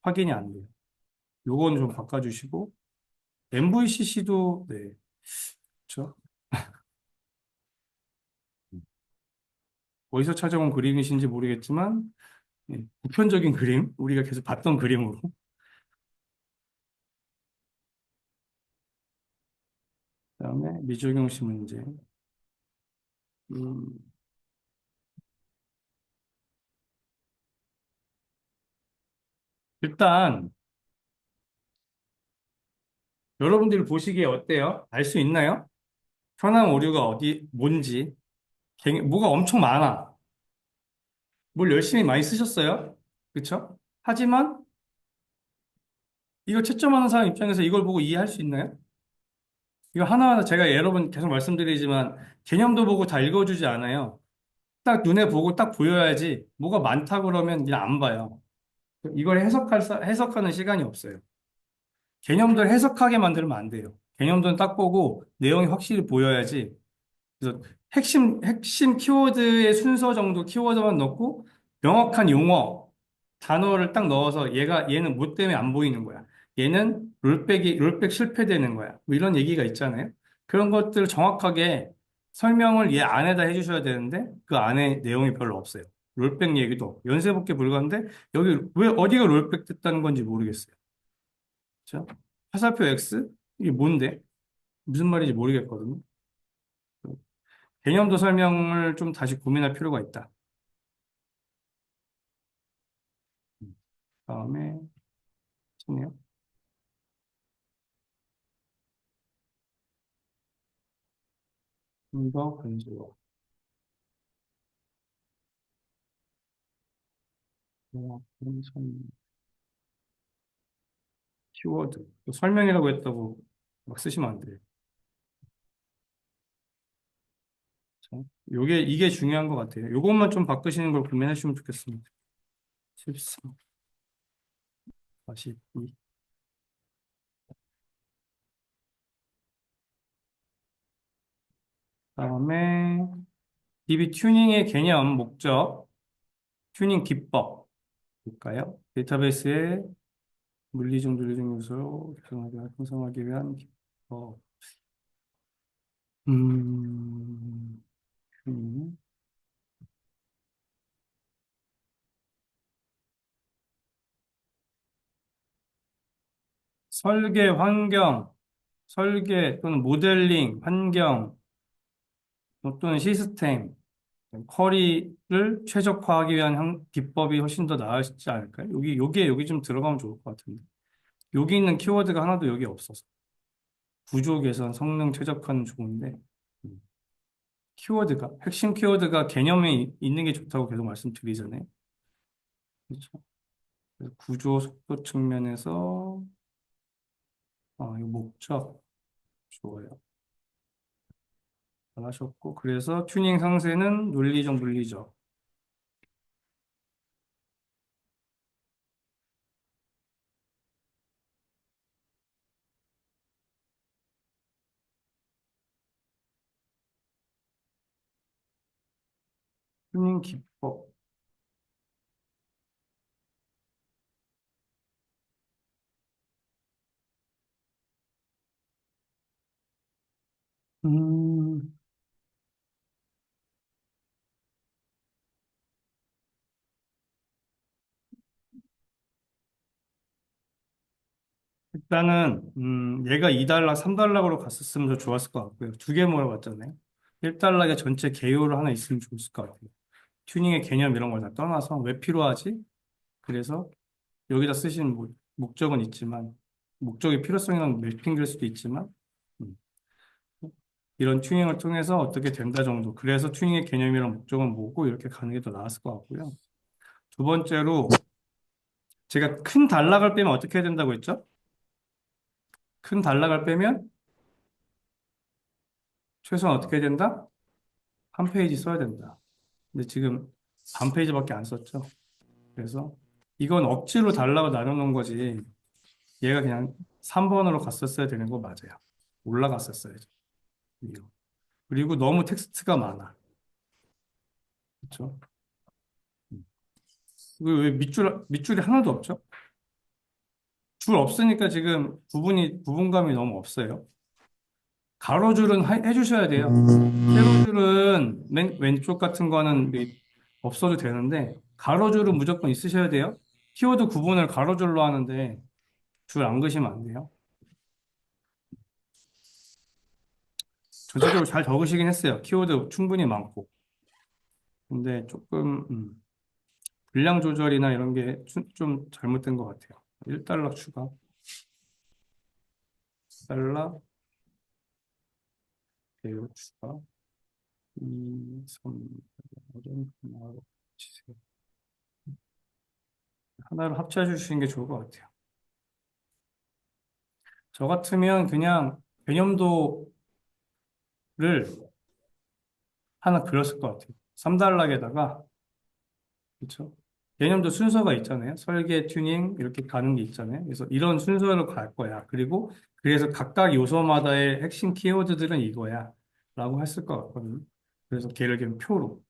확인이 안 돼요. 요거는 좀 바꿔주시고, MVCC도, 네, 그렇죠? 어디서 찾아온 그림이신지 모르겠지만, 네, 보편적인 그림, 우리가 계속 봤던 그림으로. 그다음에 미적용시 문제. 음, 일단, 여러분들이 보시기에 어때요? 알 수 있나요? 현황 오류가 뭔지. 뭐가 엄청 많아. 뭘 열심히 많이 쓰셨어요. 그쵸? 하지만 이거 채점하는 사람 입장에서 이걸 보고 이해할 수 있나요? 이거 하나하나 제가 여러 번 계속 말씀드리지만 개념도 보고 다 읽어주지 않아요. 딱 눈에 보고 딱 보여야지 뭐가 많다 그러면 그냥 안 봐요. 이걸 해석하는 시간이 없어요. 개념들 해석하게 만들면 안 돼요. 개념들은 딱 보고 내용이 확실히 보여야지. 그래서 핵심 키워드의 순서 정도 키워드만 넣고 명확한 용어, 단어를 딱 넣어서 얘는 뭐 때문에 안 보이는 거야. 얘는 롤백 실패되는 거야. 뭐 이런 얘기가 있잖아요. 그런 것들을 정확하게 설명을 얘 안에다 해주셔야 되는데 그 안에 내용이 별로 없어요. 롤백 얘기도 연쇄복귀 불가인데 여기 왜 어디가 롤백 됐다는 건지 모르겠어요. 그죠? 화살표 X? 이게 뭔데? 무슨 말인지 모르겠거든요. 개념도 설명을 좀 다시 고민할 필요가 있다. 다음에, 네요. 좀더 간지러 키워드. 또 설명이라고 했다고 막 쓰시면 안 돼요. 이게 중요한 것 같아요. 요것만 좀 바꾸시는 걸 고민해 주시면 좋겠습니다. 13, 42. 다음에, DB 튜닝의 개념, 목적, 튜닝 기법. 볼까요? 데이터베이스의 물리적, 논리적 요소를 형성하기 위한 기법. 음, 튜닝. 설계 환경, 설계 또는 모델링 환경 또는 시스템, 쿼리를 최적화하기 위한 기법이 훨씬 더 나으시지 않을까요? 여기 좀 들어가면 좋을 것 같은데. 여기 있는 키워드가 하나도 여기 없어서. 구조 개선, 성능 최적화는 좋은데, 음, 핵심 키워드가 개념에 있는 게 좋다고 계속 말씀드리잖아요. 그렇죠? 그래서 구조 속도 측면에서, 이 목적, 좋아요. 잘하셨고, 그래서 튜닝 상세는 논리적, 물리적. 튜닝 기법. 음, 일단은, 얘가 2달러, 3달러로 갔었으면 더 좋았을 것 같고요. 두 개 물어봤잖아요. 1달러에 전체 개요로 하나 있으면 좋았을 것 같아요. 튜닝의 개념 이런 걸 다 떠나서 왜 필요하지? 그래서 여기다 쓰신 목적은 있지만, 목적의 필요성이랑 매핑될 수도 있지만, 음, 이런 튜닝을 통해서 어떻게 된다 정도. 그래서 튜닝의 개념이랑 목적은 뭐고 이렇게 가는 게 더 나았을 것 같고요. 두 번째로, 제가 큰 단락을 빼면 어떻게 해야 된다고 했죠? 큰 단락을 빼면 최소한 어떻게 해야 된다? 한 페이지 써야 된다. 근데 지금 반 페이지밖에 안 썼죠. 그래서 이건 억지로 달라고 나눠놓은 거지. 얘가 그냥 3번으로 갔었어야 되는 거 맞아요. 올라갔었어야죠. 위로. 그리고 너무 텍스트가 많아. 그렇죠? 그리고 왜 밑줄이 하나도 없죠? 줄 없으니까 지금 부분감이 너무 없어요. 가로줄은 해주셔야 돼요. 세로줄은 맨 왼쪽 같은 거는 없어도 되는데, 가로줄은 무조건 있으셔야 돼요. 키워드 구분을 가로줄로 하는데, 줄 안 그시면 안 돼요. 전체적으로 잘 적으시긴 했어요. 키워드 충분히 많고. 근데 조금, 분량 조절이나 이런 게 좀 잘못된 것 같아요. 1달러 추가, 달러, 배우 추가, 2, 3, 5점 하나로 치세요. 하나로 합쳐 주시는 게 좋을 것 같아요. 저 같으면 그냥 개념도를 하나 그렸을 것 같아요. 3단락에다가, 그렇죠? 개념도 순서가 있잖아요. 설계, 튜닝 이렇게 가는 게 있잖아요. 그래서 이런 순서로 갈 거야. 그리고 그래서 각각 요소마다의 핵심 키워드들은 이거야. 라고 했을 것 같거든요. 그래서 걔를 그냥 표로.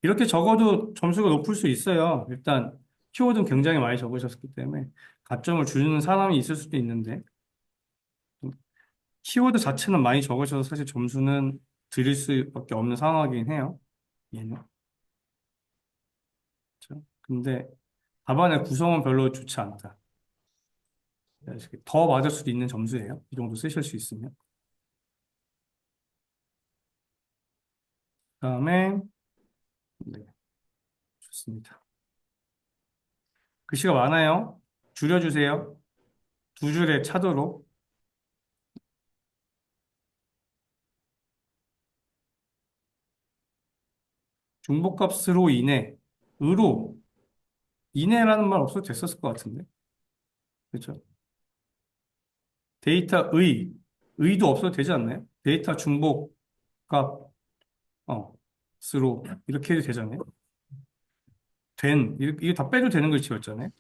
이렇게 적어도 점수가 높을 수 있어요. 일단 키워드는 굉장히 많이 적으셨기 때문에 가점을 주는 사람이 있을 수도 있는데 키워드 자체는 많이 적으셔서 사실 점수는 드릴 수밖에 없는 상황이긴 해요. 얘는. 그렇죠? 근데 답안의 구성은 별로 좋지 않다. 더 맞을 수도 있는 점수예요. 이 정도 쓰실 수 있으면. 그다음에 네, 좋습니다. 글씨가 많아요. 줄여주세요. 두 줄에 차도록. 중복값으로 인해 으로 인해라는 말 없어도 됐었을 것 같은데. 그렇죠? 데이터 의도 없어도 되지 않나요? 데이터 중복값 스로 이렇게 해도 되잖아요. 이게 다 빼도 되는 글씨였잖아요.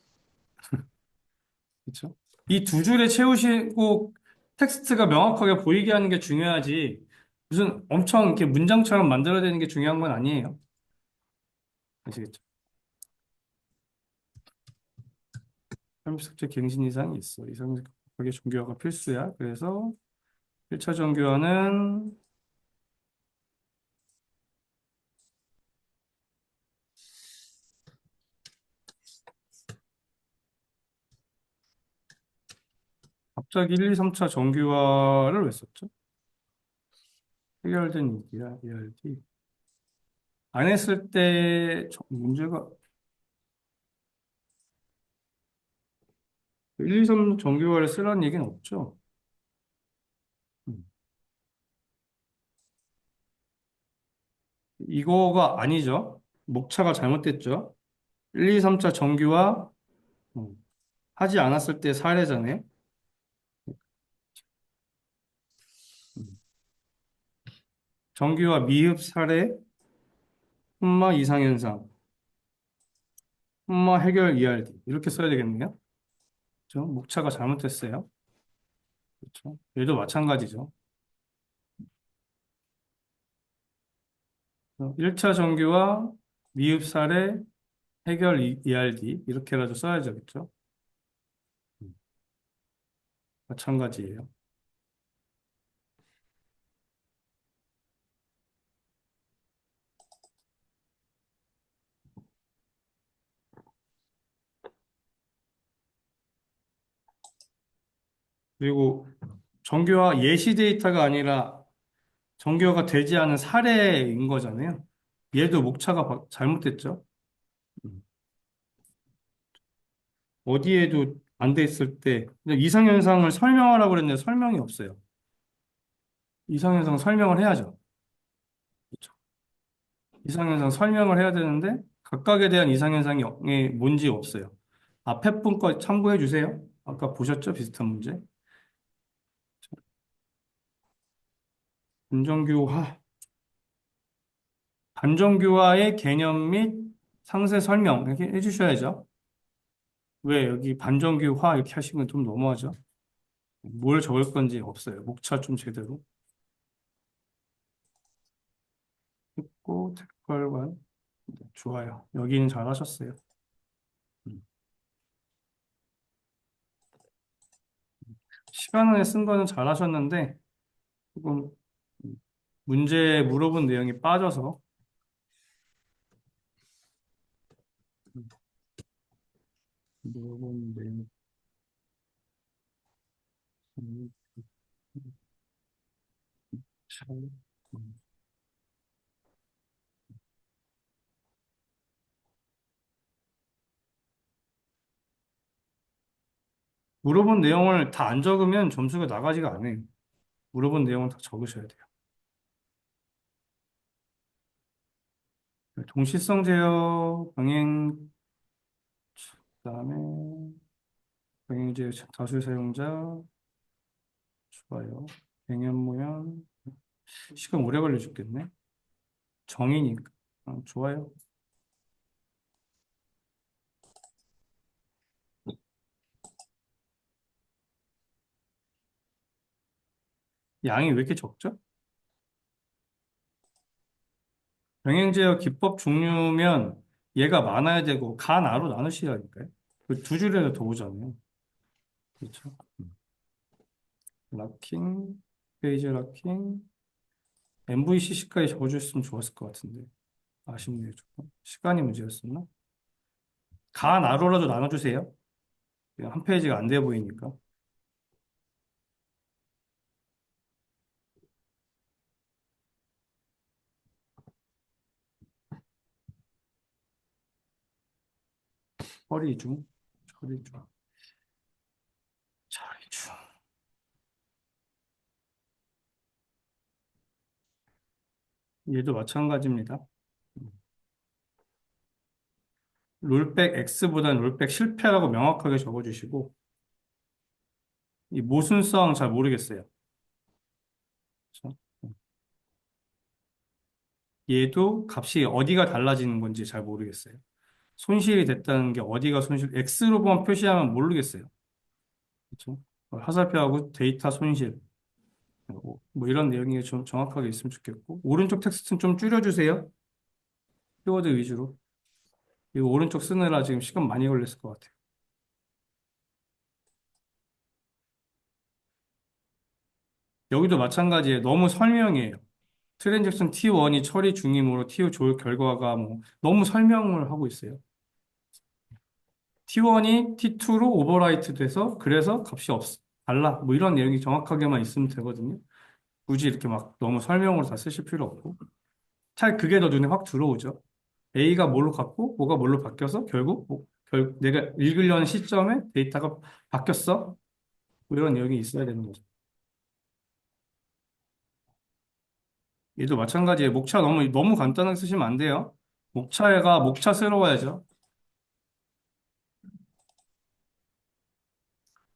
그렇죠? 이 두 줄에 채우시고 텍스트가 명확하게 보이게 하는 게 중요하지. 무슨 엄청 이렇게 문장처럼 만들어야 되는 게 중요한 건 아니에요. 아시겠죠? 30삭제 갱신 이상이 있어. 이상 급하게 정규화가 필수야. 그래서 1차 정규화는 갑자기 1, 2, 3차 정규화를 왜 썼죠? 해결된 얘기야, ERD. 안 했을 때 문제가 1, 2, 3 정규화를 쓰라는 얘기는 없죠. 음. 이거가 아니죠. 목차가 잘못됐죠. 1, 2, 3차 정규화 하지 않았을 때 사례잖아요. 음. 정규화 미흡 사례, 흠마 이상현상, 흠마 해결 ERD 이렇게 써야 되겠네요. 그렇죠? 목차가 잘못됐어요. 그렇죠? 얘도 마찬가지죠. 1차 정규화 미흡 사례, 해결 ERD 이렇게라도 써야죠. 그렇죠? 음. 마찬가지예요. 그리고 정규화 예시 데이터가 아니라 정규화가 되지 않은 사례인 거잖아요. 얘도 목차가 잘못됐죠. 음. 어디에도 안 돼 있을 때 이상현상을 설명하라고 그랬는데 설명이 없어요. 이상현상 설명을 해야죠. 그렇죠? 이상현상 설명을 해야 되는데 각각에 대한 이상현상이 뭔지 없어요. 앞에 분 거 참고해 주세요. 아까 보셨죠? 비슷한 문제. 반정규화. 반정규화의 개념 및 상세 설명 이렇게 해주셔야죠. 왜 여기 반정규화 이렇게 하시면 좀 너무하죠? 뭘 적을 건지 없어요. 목차 좀 제대로 했고 색깔관 네, 좋아요. 여기는 잘하셨어요. 음. 시간 안에 쓴 거는 잘하셨는데 조금 음, 문제 물어본 내용이 빠져서 음, 물어본 내용이 음, 참, 음. 물어본 내용을 다 안 적으면 점수가 나가지가 않아요. 물어본 내용은 다 적으셔야 돼요. 동시성 제어 병행 그다음에 병행제 다수 사용자 좋아요. 병행 모양 시간 오래 걸려 죽겠네. 정이니까 좋아요. 양이 왜 이렇게 적죠? 병행제어 기법 종류면 얘가 많아야 되고 가나로 나누시라니까요. 그 두 줄이라도 더 오잖아요. 그렇죠? 락킹, 페이지 락킹, MVCC까지 적어줬으면 좋았을 것 같은데 아쉽네요. 조금. 시간이 문제였었나? 가나로라도 나눠주세요. 그냥 한 페이지가 안 돼 보이니까. 처리 중, 처리 중, 처리 중. 얘도 마찬가지입니다. 롤백 X보다는 롤백 실패라고 명확하게 적어주시고 이 모순성 잘 모르겠어요. 그렇죠? 얘도 값이 어디가 달라지는 건지 잘 모르겠어요. 손실이 됐다는 게 어디가 손실, X로만 표시하면 모르겠어요. 그렇죠? 화살표하고 데이터 손실, 뭐 이런 내용이 좀 정확하게 있으면 좋겠고, 오른쪽 텍스트는 좀 줄여주세요. 키워드 위주로. 이거 오른쪽 쓰느라 지금 시간 많이 걸렸을 것 같아요. 여기도 마찬가지예요. 너무 설명이에요. 트랜잭션 T1이 처리 중이므로 T2 조회 결과가 뭐 너무 설명을 하고 있어요. T1이 T2로 오버라이트 돼서 그래서 값이 달라. 뭐 이런 내용이 정확하게만 있으면 되거든요. 굳이 이렇게 막 너무 설명으로 다 쓰실 필요 없고. 차라리 그게 더 눈에 확 들어오죠. A가 뭘로 갔고, 뭐가 뭘로 바뀌어서 결국 내가 읽으려는 시점에 데이터가 바뀌었어. 뭐 이런 내용이 있어야 되는 거죠. 얘도 마찬가지예요. 목차 너무 간단하게 쓰시면 안 돼요. 목차가 목차스러워야죠.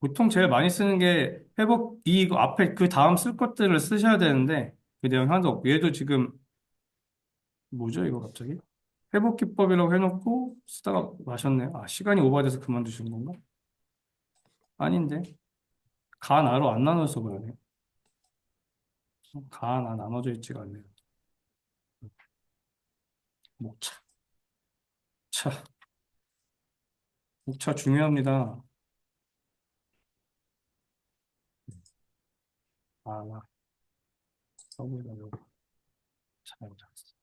보통 제일 많이 쓰는 게 회복, 이 앞에 그 다음 쓸 것들을 쓰셔야 되는데 그 내용 하나도 없고 얘도 지금 뭐죠 이거 갑자기? 회복 기법이라고 해놓고 쓰다가 마셨네요. 아, 시간이 오버돼서 그만두신 건가? 아닌데. 가, 나로 안 나눠서 그러네. 가, 나 나눠져 있지가 않네요. 목차. 차. 목차 중요합니다. 아, 나 써보자, 이거. 잘 잡았어.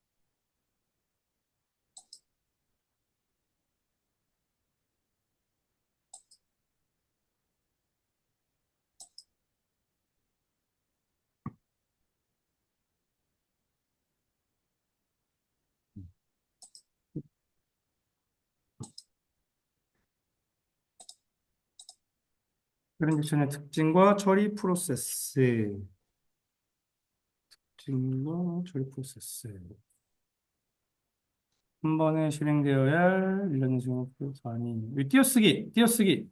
트랜지션의 특징과 처리 프로세스. 특징과 처리 프로세스. 한 번에 실행되어야 할 일련의 수용표 아니. 띄어쓰기.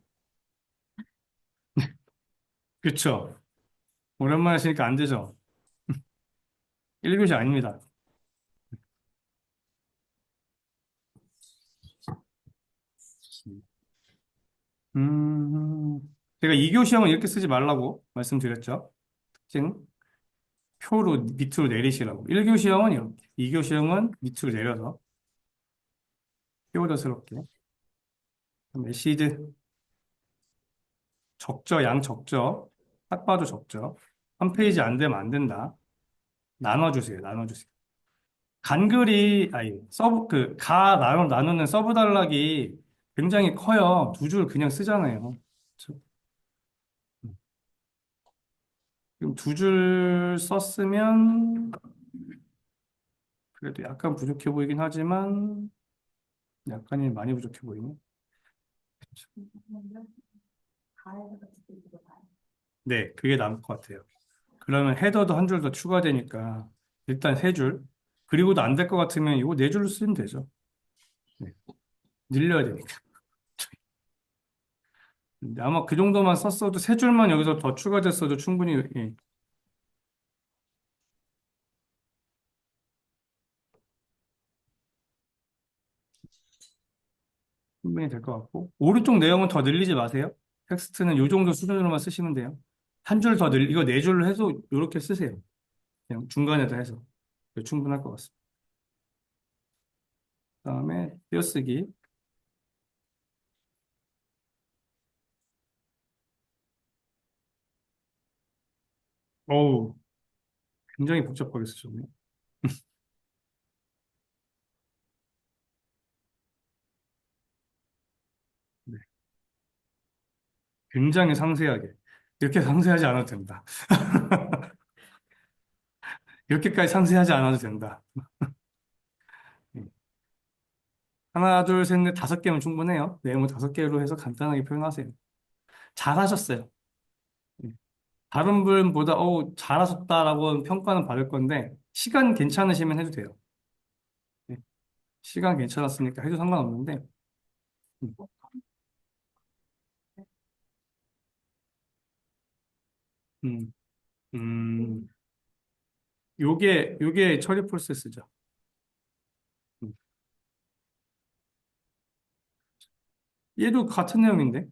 그쵸. 오랜만에 하시니까 안 되죠. 1교시 아닙니다. 음, 제가 2교시형은 이렇게 쓰지 말라고 말씀드렸죠. 특징. 표로 밑으로 내리시라고. 1교시형은 이렇게. 2교시형은 밑으로 내려서. 키워드스럽게. 시드. 적죠, 양 적죠. 딱 봐도 적죠. 한 페이지 안 되면 안 된다. 나눠주세요. 간글이, 아니, 나누는 서브 단락이 굉장히 커요. 두 줄 그냥 쓰잖아요. 그쵸? 지금 두 줄 썼으면 그래도 약간 부족해 보이긴 하지만 약간이 많이 부족해 보이네. 네, 그게 나을 것 같아요. 그러면 헤더도 한 줄 더 추가되니까 일단 세 줄. 그리고도 안 될 것 같으면 이거 네 줄로 쓰면 되죠. 네, 늘려야 되니까. 근데 아마 그 정도만 썼어도 세 줄만 여기서 더 추가됐어도 충분히, 예, 충분히 될 것 같고. 오른쪽 내용은 더 늘리지 마세요. 텍스트는 요 정도 수준으로만 쓰시면 돼요. 한 줄 더 이거 네 줄로 해서 이렇게 쓰세요. 그냥 중간에다 해서. 충분할 것 같습니다. 그다음에 띄어쓰기. 어우, 굉장히 복잡하게 쓰셨네요. 네, 굉장히 상세하게. 이렇게 상세하지 않아도 된다. 이렇게까지 상세하지 않아도 된다. 네. 하나, 둘, 셋, 넷, 다섯 개면 충분해요. 내용을 다섯 개로 해서 간단하게 표현하세요. 잘하셨어요. 네. 다른 분보다, 잘하셨다라고 평가는 받을 건데, 시간 괜찮으시면 해도 돼요. 네. 시간 괜찮았으니까 해도 상관없는데, 음, 음, 음, 요게 처리 프로세스죠. 음. 얘도 같은 내용인데,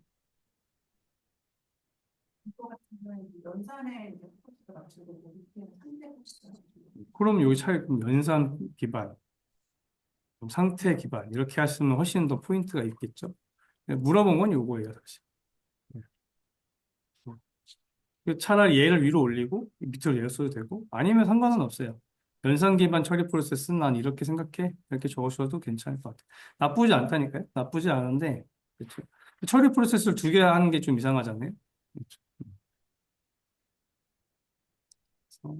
그럼 여기 차라리 그럼 연산 기반, 그럼 상태 기반, 이렇게 하시면 훨씬 더 포인트가 있겠죠? 네, 물어본 건 요거예요, 사실. 네. 차라리 얘를 위로 올리고 밑으로 내렸어도 되고 아니면 상관은 없어요. 연산 기반 처리 프로세스는 난 이렇게 생각해. 이렇게 적으셔도 괜찮을 것 같아요. 나쁘지 않다니까요. 나쁘지 않은데 그렇죠. 처리 프로세스를 두 개 하는 게 좀 이상하잖아요. 그렇죠. 그래서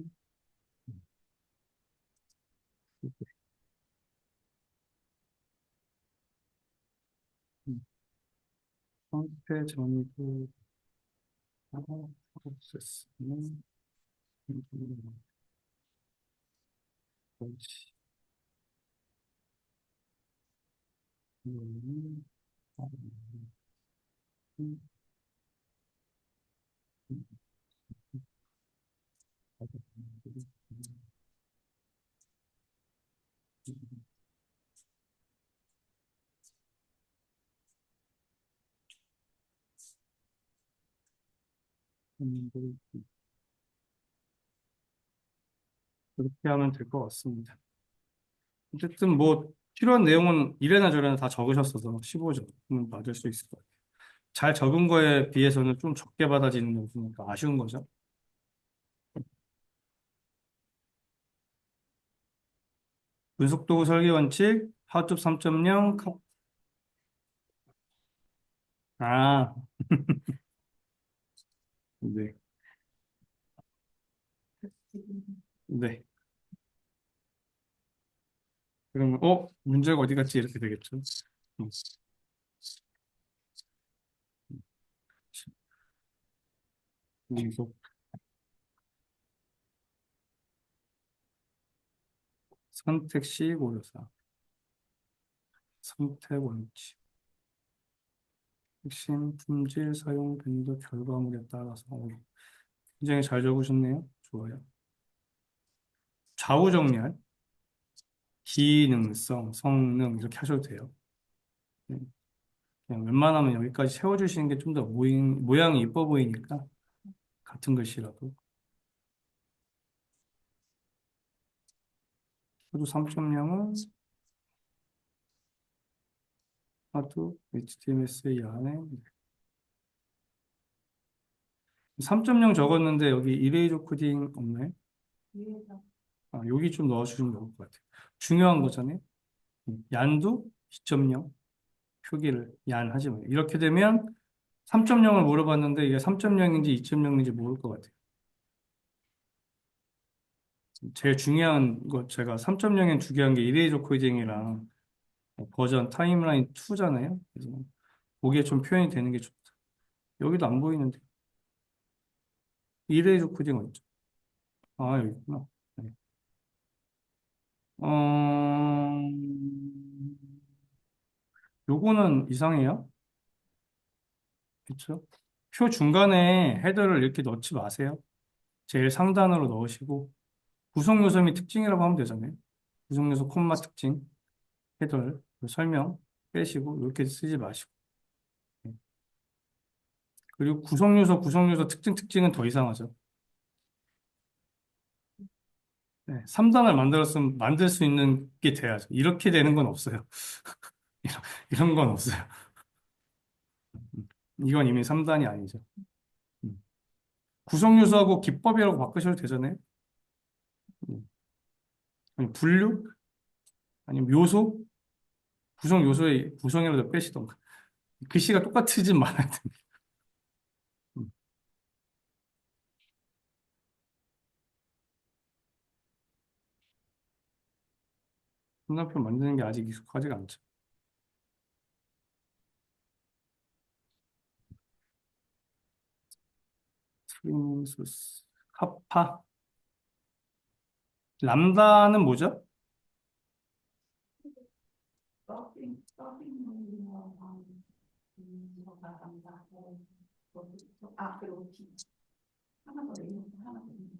상태 전이도 프로세스는 뭐지? 그렇게 하면 될 것 같습니다. 어쨌든 뭐 필요한 내용은 이래나 저래나 다 적으셨어서 15점 맞을 수 있을 것 같아요. 잘 적은 거에 비해서는 좀 적게 받아지는 거니까 아쉬운 거죠. 분속도구 설계 원칙, 하우투 3.0, 아, 네, 네. 그러면, 문제가 어디 갔지? 이렇게 되겠죠. 음, 분속, 선택 시 고려사, 선택 원칙, 핵심, 품질, 사용, 빈도, 결과물에 따라서. 굉장히 잘 적으셨네요. 좋아요. 좌우 정렬, 기능성, 성능, 이렇게 하셔도 돼요. 네. 그냥 웬만하면 여기까지 세워주시는 게 좀 더 모양이 이뻐 보이니까, 같은 글씨라도. 저도 3.0은 하도 HTML 안에 3.0 적었는데 여기 이레이저 코딩 없네. 여기 좀 넣어주시면 좋을 것 같아요. 중요한 거잖아요. 얀도 2.0 표기를 얀 하지 마요. 이렇게 되면 3.0을 물어봤는데 이게 3.0인지 2.0인지 모를 것 같아요. 제일 중요한 거 제가 3.0엔 중요한 게 이레이저 코딩이랑 버전 타임라인 2잖아요. 그래서 거기에 좀 표현이 되는 게 좋다. 여기도 안 보이는데 이레이저 코딩 어딨죠? 여기 있구나. 네. 어, 요거는 이상해요. 그렇죠? 표 중간에 헤더를 이렇게 넣지 마세요. 제일 상단으로 넣으시고 구성 요소 및 특징이라고 하면 되잖아요. 구성 요소 콤마 특징, 헤더를 설명 빼시고 이렇게 쓰지 마시고. 네. 그리고 구성 요소 특징은 더 이상하죠. 네. 3단을 만들었으면 만들 수 있는 게 돼야죠. 이렇게 되는 건 없어요. 이런 건 없어요. 이건 이미 3단이 아니죠. 음. 구성 요소하고 기법이라고 바꾸셔도 되잖아요. 음. 아니, 분류? 아니면 요소? 구성 요소의 구성이라도 빼시던가. 글씨가 똑같지 말아야 됩니다. 음. 혼합표 만드는 게 아직 익숙하지가 않죠. 스프링 소스, 카파, 람다는 뭐죠?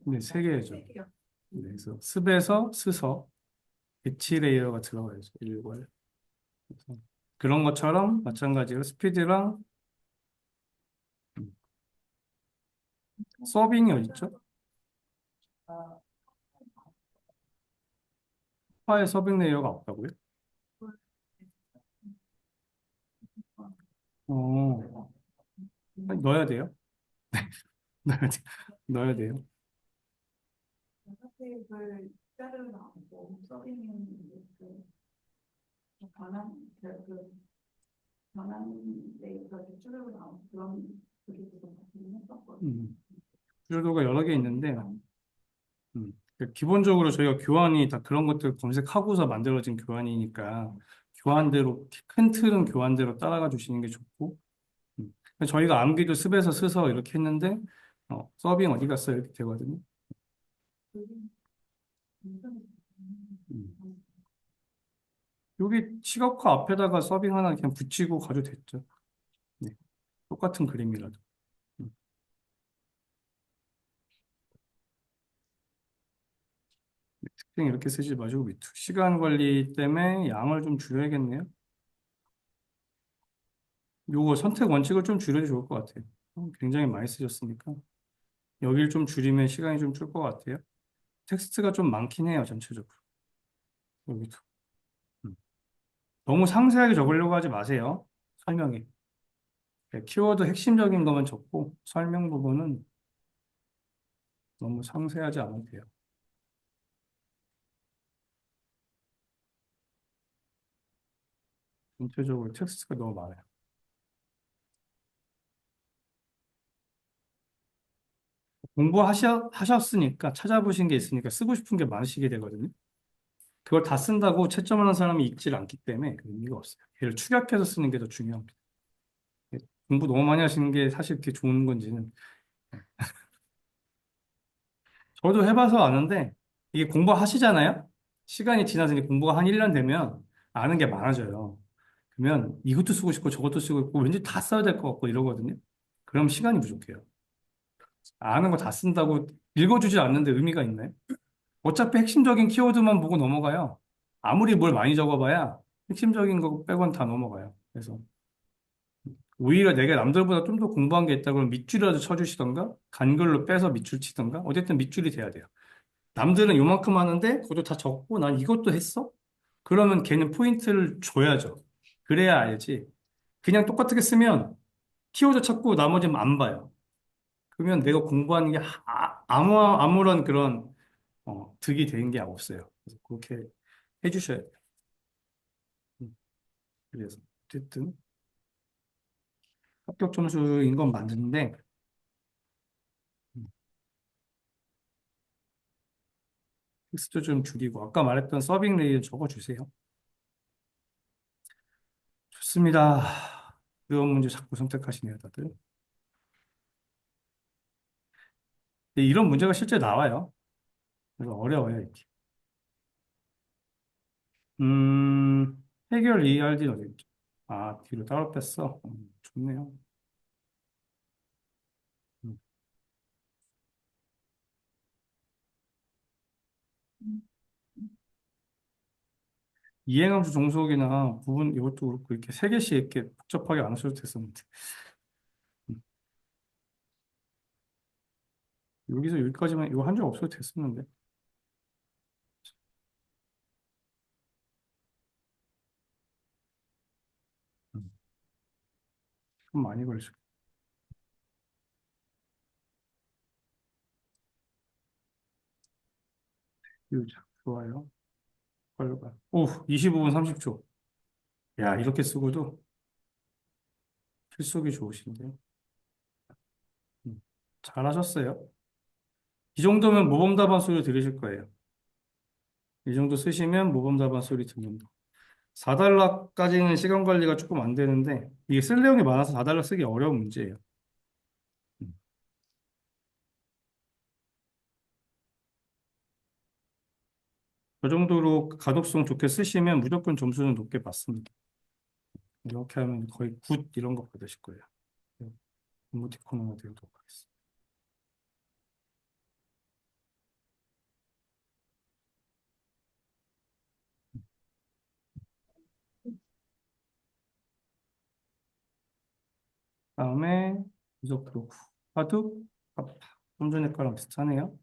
네, 세 개죠. 네, 그래서 습에서 스서 배치 레이어가 들어가야죠. 일괄. 그래서 그런 것처럼 마찬가지로 스피드랑 서빙이 어딨죠? 파에 서빙 레이어가 없다고요? 어, 아니, 넣어야 돼요? 넣어야 돼. 넣어야 돼요. 음, 구조도가 여러 개 있는데, 기본적으로 저희가 교환이 다 그런 것들 검색하고서 만들어진 교환이니까, 교환대로, 큰 틀은 교환대로 따라가 주시는 게 좋고, 음. 저희가 암기도 습에서 스서 이렇게 했는데, 서빙 어디 갔어? 이렇게 되거든요. 음. 여기 시각화 앞에다가 서빙 하나 그냥 붙이고 가도 됐죠. 네. 똑같은 그림이라도. 음. 특징 이렇게 쓰지 마시고 밑으로. 시간 관리 때문에 양을 좀 줄여야겠네요. 요거 선택 원칙을 좀 줄여도 좋을 것 같아요. 굉장히 많이 쓰셨으니까. 여기를 좀 줄이면 시간이 좀 줄 것 같아요. 텍스트가 좀 많긴 해요, 전체적으로. 여기도. 음. 너무 상세하게 적으려고 하지 마세요. 설명에. 네, 키워드 핵심적인 것만 적고 설명 부분은 너무 상세하지 않아도 돼요. 전체적으로 텍스트가 너무 많아요. 하셨으니까 찾아보신 게 있으니까 쓰고 싶은 게 많으시게 되거든요. 그걸 다 쓴다고 채점하는 사람이 있질 않기 때문에 그 의미가 없어요. 걔를 축약해서 쓰는 게 더 중요합니다. 예, 공부 너무 많이 하시는 게 사실 그렇게 좋은 건지는 저도 해봐서 아는데 이게 공부하시잖아요. 시간이 지나서 이제 공부가 한 1년 되면 아는 게 많아져요. 그러면 이것도 쓰고 싶고 저것도 쓰고 있고 왠지 다 써야 될 것 같고 이러거든요. 그럼 시간이 부족해요. 아는 거 다 쓴다고 읽어주지 않는데 의미가 있나요? 어차피 핵심적인 키워드만 보고 넘어가요. 아무리 뭘 많이 적어봐야 핵심적인 거 빼곤 다 넘어가요. 그래서 오히려 내가 남들보다 좀 더 공부한 게 있다 그러면 밑줄이라도 쳐주시던가 간글로 빼서 밑줄 치던가 어쨌든 밑줄이 돼야 돼요. 남들은 요만큼 하는데 그것도 다 적고 난 이것도 했어? 그러면 걔는 포인트를 줘야죠. 그래야 알지. 그냥 똑같게 쓰면 키워드 찾고 나머지는 안 봐요. 그러면 내가 공부하는 게 아무런 그런 득이 되는 게 없어요. 그래서 그렇게 해주셔야 돼요. 음, 그래서 어쨌든 합격 점수인 건 맞는데 음, 텍스트 좀 줄이고 아까 말했던 서빙 레이를 적어주세요. 좋습니다. 어려운 문제 자꾸 선택하시네요, 다들. 근데 이런 문제가 실제 나와요. 그래서 어려워요, 이게. 해결 ERD는 어디 있죠? 아, 뒤로 따로 뺐어. 좋네요. 이행함수 종속이나 부분 이것도 그렇고 이렇게 세 개씩 이렇게 복잡하게 안 써도 됐었는데 음, 여기서 여기까지만 이거 한 줄 없어도 됐었는데 좀 많이 걸리죠. 유자 좋아요. 빨리 가. 오, 25분 30초. 야, 이렇게 쓰고도 필속이 좋으신데요. 음, 잘하셨어요. 이 정도면 모범답안 소리 들으실 거예요. 이 정도 쓰시면 모범답안 소리 듣는다. 4단락까지는 시간 관리가 조금 안 되는데 이게 쓸 내용이 많아서 4단락 쓰기 어려운 문제예요. 음, 그 정도로 가독성 좋게 쓰시면 무조건 점수는 높게 받습니다. 이렇게 하면 거의 굿 이런 거 받으실 거예요. 이모티콘으로 드리도록 하겠습니다. 다음에 이적 프로프 하도 좀 전에 거랑 비슷하네요.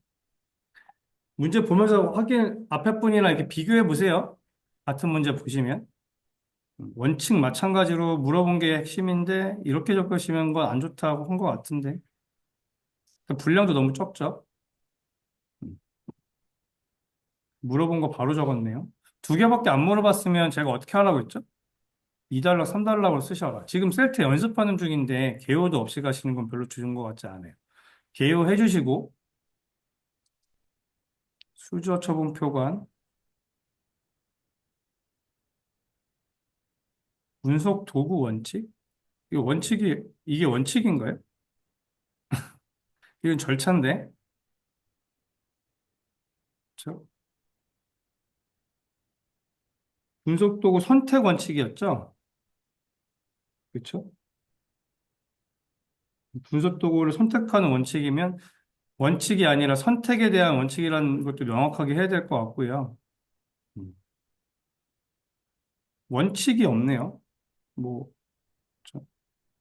문제 보면서 확인 앞에 분이랑 이렇게 비교해 보세요. 같은 문제 보시면 원칙 마찬가지로 물어본 게 핵심인데 이렇게 적으시면 건 안 좋다고 한 것 같은데 분량도 너무 적죠? 음, 물어본 거 바로 적었네요. 두 개밖에 안 물어봤으면 제가 어떻게 하라고 했죠? 2달러, 3달러로 쓰셔라. 지금 셀트 연습하는 중인데 개요도 없이 가시는 건 별로 좋은 것 같지 않아요. 개요 해주시고 수저 처분 표관, 분석 도구 원칙? 이게 원칙인가요? 이건 절차인데? 그렇죠? 분석 도구 선택 원칙이었죠? 그렇죠? 분석 도구를 선택하는 원칙이면 원칙이 아니라 선택에 대한 원칙이라는 것도 명확하게 해야 될 것 같고요. 음, 원칙이 없네요. 뭐,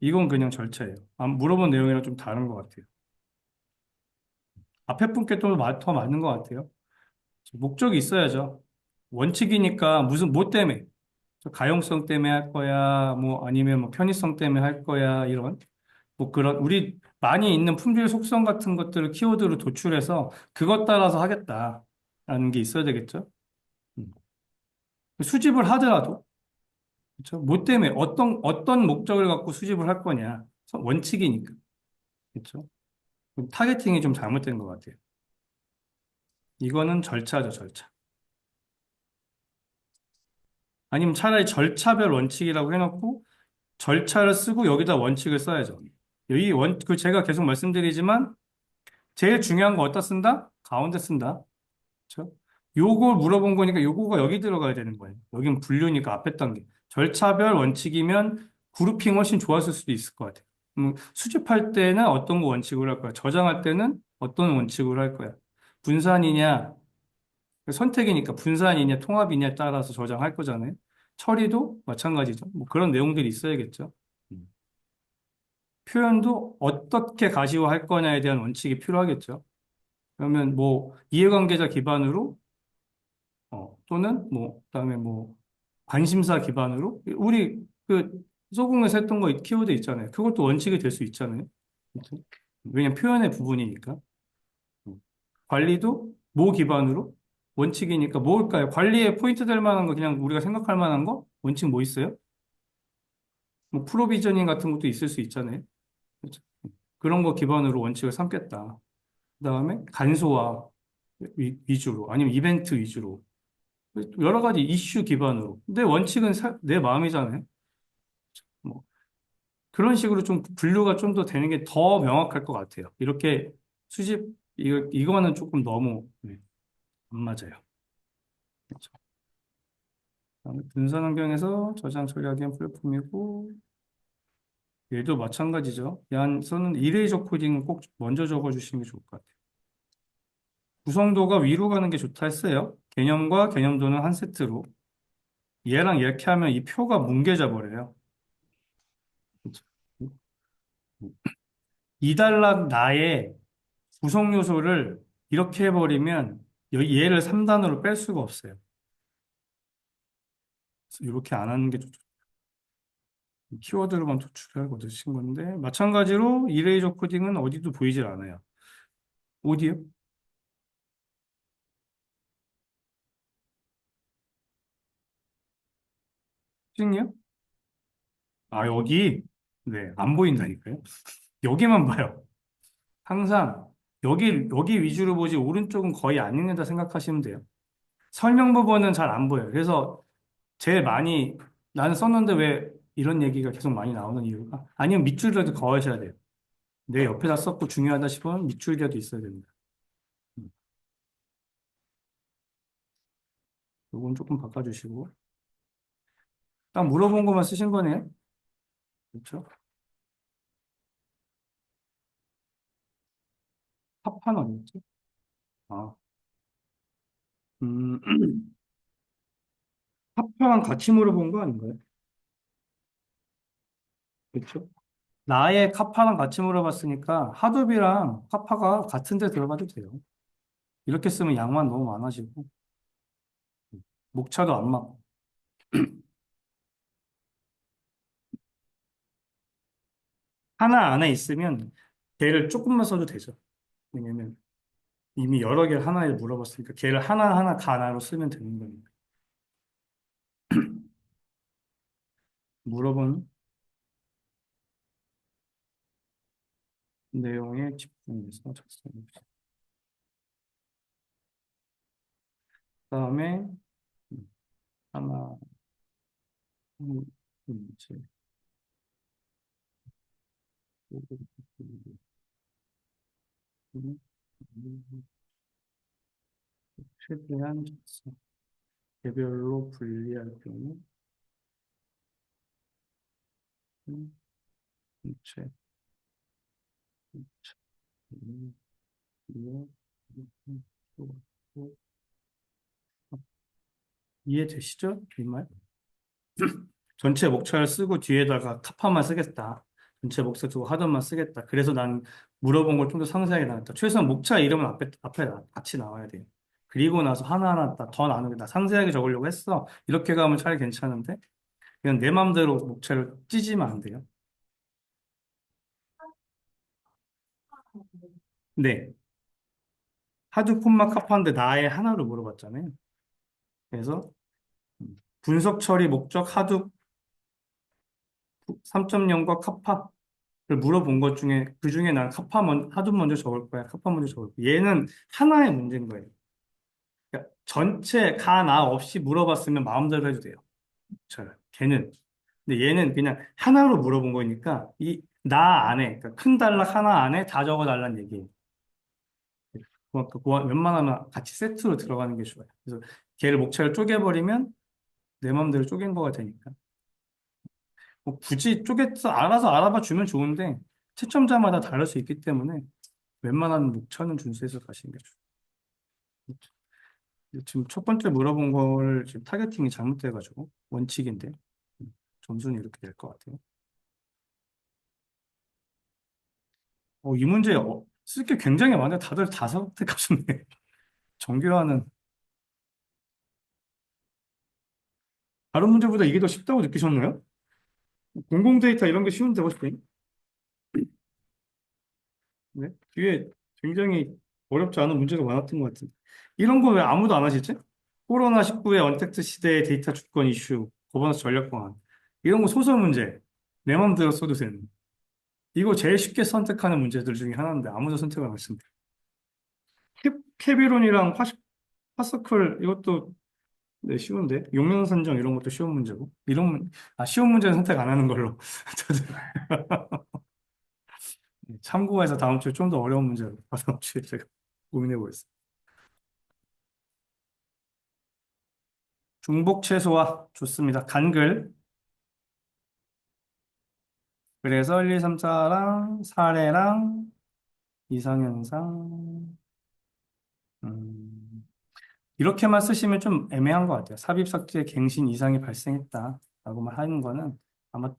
이건 그냥 절차예요. 물어본 내용이랑 좀 다른 것 같아요. 앞에 분께 좀 더 맞는 것 같아요. 목적이 있어야죠. 원칙이니까 무슨, 뭐 때문에? 가용성 때문에 할 거야, 뭐 아니면 뭐 편의성 때문에 할 거야, 이런. 뭐 그런, 우리 많이 있는 품질 속성 같은 것들을 키워드로 도출해서 그것 따라서 하겠다라는 게 있어야 되겠죠. 음. 수집을 하더라도, 그렇죠? 뭐 때문에 어떤 목적을 갖고 수집을 할 거냐. 원칙이니까. 그렇죠? 타겟팅이 좀 잘못된 것 같아요. 이거는 절차죠, 절차. 아니면 차라리 절차별 원칙이라고 해놓고 절차를 쓰고 여기다 원칙을 써야죠. 제가 계속 말씀드리지만 제일 중요한 거 어디다 쓴다? 가운데 쓴다. 그렇죠? 요걸 물어본 거니까 요거가 여기 들어가야 되는 거예요. 여긴 분류니까 앞에 단계. 절차별 원칙이면 그룹핑 훨씬 좋았을 수도 있을 것 같아요. 수집할 때는 어떤 거 원칙으로 할 거야? 저장할 때는 어떤 원칙으로 할 거야? 분산이냐, 선택이니까 분산이냐, 통합이냐에 따라서 저장할 거잖아요. 처리도 마찬가지죠. 뭐 그런 내용들이 있어야겠죠. 음. 표현도 어떻게 가시화할 거냐에 대한 원칙이 필요하겠죠. 그러면 뭐 이해관계자 기반으로 또는 뭐 그다음에 뭐 관심사 기반으로 우리 그 소공에서 했던 거 키워드 있잖아요. 그것도 원칙이 될 수 있잖아요. 그렇죠? 왜냐면 표현의 부분이니까. 음. 관리도 뭐 기반으로 원칙이니까 뭘까요? 관리에 포인트 될 만한 거 그냥 우리가 생각할 만한 거 원칙 뭐 있어요? 뭐 프로비저닝 같은 것도 있을 수 있잖아요. 그렇죠? 그런 거 기반으로 원칙을 삼겠다. 그다음에 간소화 위주로 아니면 이벤트 위주로 여러 가지 이슈 기반으로. 내 원칙은 내 마음이잖아요. 뭐 그런 식으로 좀 분류가 좀 더 되는 게 더 명확할 것 같아요. 이렇게 수집 이거는 조금 너무 안 맞아요. 그렇죠. 그다음에 분산 환경에서 저장 처리하기 위한 플랫폼이고 얘도 마찬가지죠. 얘한서는 이레이저 코딩을 꼭 먼저 적어주시는 게 좋을 것 같아요. 구성도가 위로 가는 게 좋다 했어요. 개념과 개념도는 한 세트로. 얘랑 이렇게 하면 이 표가 뭉개져 버려요. 그쵸? 이단락 나의 구성 요소를 이렇게 해버리면 얘를 3단으로 뺄 수가 없어요. 그래서 이렇게 안 하는 게 좋죠. 키워드로만 도출하고 넣으신 건데, 마찬가지로 이레이저 코딩은 어디도 보이질 않아요. 어디요? 코딩이요? 아, 여기? 네, 안 보인다니까요. 여기만 봐요. 항상 여기 위주로 보지 오른쪽은 거의 안 읽는다 생각하시면 돼요. 설명 부분은 잘 안 보여요. 그래서 제일 많이 나는 썼는데 왜 이런 얘기가 계속 많이 나오는 이유가 아니면 밑줄이라도 그어셔야 돼요. 내 옆에다 썼고 중요하다 싶으면 밑줄이라도 있어야 됩니다. 음, 요건 조금 바꿔주시고 딱 물어본 것만 쓰신 거네요. 그렇죠? 합판 어디였지? 아, 음, 합판 같이 물어본 거 아닌가요? 그렇죠? 나의 카파랑 같이 물어봤으니까 하둡이랑 카파가 같은 데 들어가도 돼요. 이렇게 쓰면 양만 너무 많아지고 목차도 안 맞고 하나 안에 있으면 걔를 조금만 써도 되죠. 왜냐면 이미 여러 개를 하나에 물어봤으니까 걔를 하나하나 다 하나로 쓰면 되는 거니까. 물어본 내용에 집중해서 작성해 주세요. 그다음에 하나, 문제, 최대한 작성. 개별로 분리할 경우, 문제, 이해되시죠? 이 말? 전체 목차를 쓰고 뒤에다가 카파만 쓰겠다. 전체 목차 두고 하던만 쓰겠다. 그래서 난 물어본 걸 좀 더 상세하게 나눴다. 최소한 목차 이름은 같이 나와야 돼요. 그리고 나서 하나하나 더 나누게 나 상세하게 적으려고 했어. 이렇게 가면 차라리 괜찮은데 그냥 내 맘대로 목차를 찢으면 안 돼요. 네. 하드 콤마 카파인데 나의 하나로 물어봤잖아요. 그래서 분석 처리 목적 하드 3.0과 카파를 물어본 것 중에 그 중에 난 하드 먼저 적을 거야. 카파 먼저 적을 거야. 얘는 하나의 문제인 거예요. 그러니까 전체 가, 나 없이 물어봤으면 마음대로 해도 돼요. 걔는. 근데 얘는 그냥 하나로 물어본 거니까 이 나 안에, 그러니까 큰 단락 하나 안에 다 적어달라는 얘기예요. 웬만하면 같이 세트로 들어가는 게 좋아요. 그래서 걔를 목차를 쪼개버리면 내 마음대로 쪼갠 거가 되니까. 뭐 굳이 쪼개서 알아서 알아봐 주면 좋은데 채점자마다 다를 수 있기 때문에 웬만한 목차는 준수해서 가시는 게 좋아요. 지금 첫 번째 물어본 걸 지금 타겟팅이 잘못돼가지고 원칙인데 점수는 이렇게 될 것 같아요. 이 문제 쓸 게 굉장히 많아요. 다들 다 선택하셨네. 정규화는 다른 문제보다 이게 더 쉽다고 느끼셨나요? 공공 데이터 이런 게 쉬운데 훨씬. 네? 뒤에 굉장히 어렵지 않은 문제가 많았던 것 같은데. 이런 거 왜 아무도 안 하시지? 코로나19의 언택트 시대의 데이터 주권 이슈, 거버넌스 전략 방안. 이런 거 소설 문제. 내 맘대로 써도 되는. 이거 제일 쉽게 선택하는 문제들 중에 하나인데 아무도 선택을 안 했습니다. 캐비론이랑 파스컬 이것도 네, 쉬운데 용량 선정 이런 것도 쉬운 문제고 쉬운 문제는 선택 안 하는 걸로 참고해서 다음 주에 좀 더 어려운 문제로 다음 주에 제가 고민해 보겠습니다. 중복 최소화 좋습니다. 간글. 그래서 1, 2, 3, 4랑 사례랑 이상현상 이렇게만 쓰시면 좀 애매한 것 같아요. 삽입 삭제 갱신 이상이 발생했다라고만 하는 거는 아마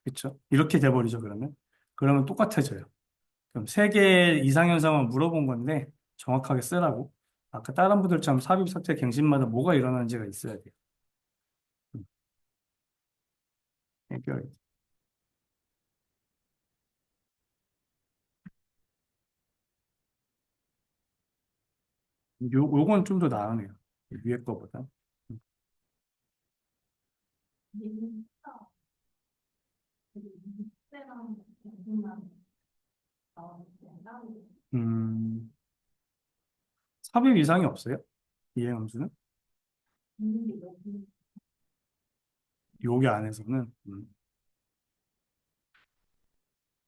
그렇죠. 이렇게 돼버리죠, 그러면. 그러면 똑같아져요. 그럼 세 개 이상 현상을 물어본 건데 정확하게 쓰라고. 아까 다른 분들처럼 삽입 삭제 갱신마다 뭐가 일어나는지가 있어야 돼요. 음, 해결. 요건 좀 더 나으네요. 위에 거보다. 음, 음, 삽입 이상이 없어요? 이해 함수는? 요게 안에서는.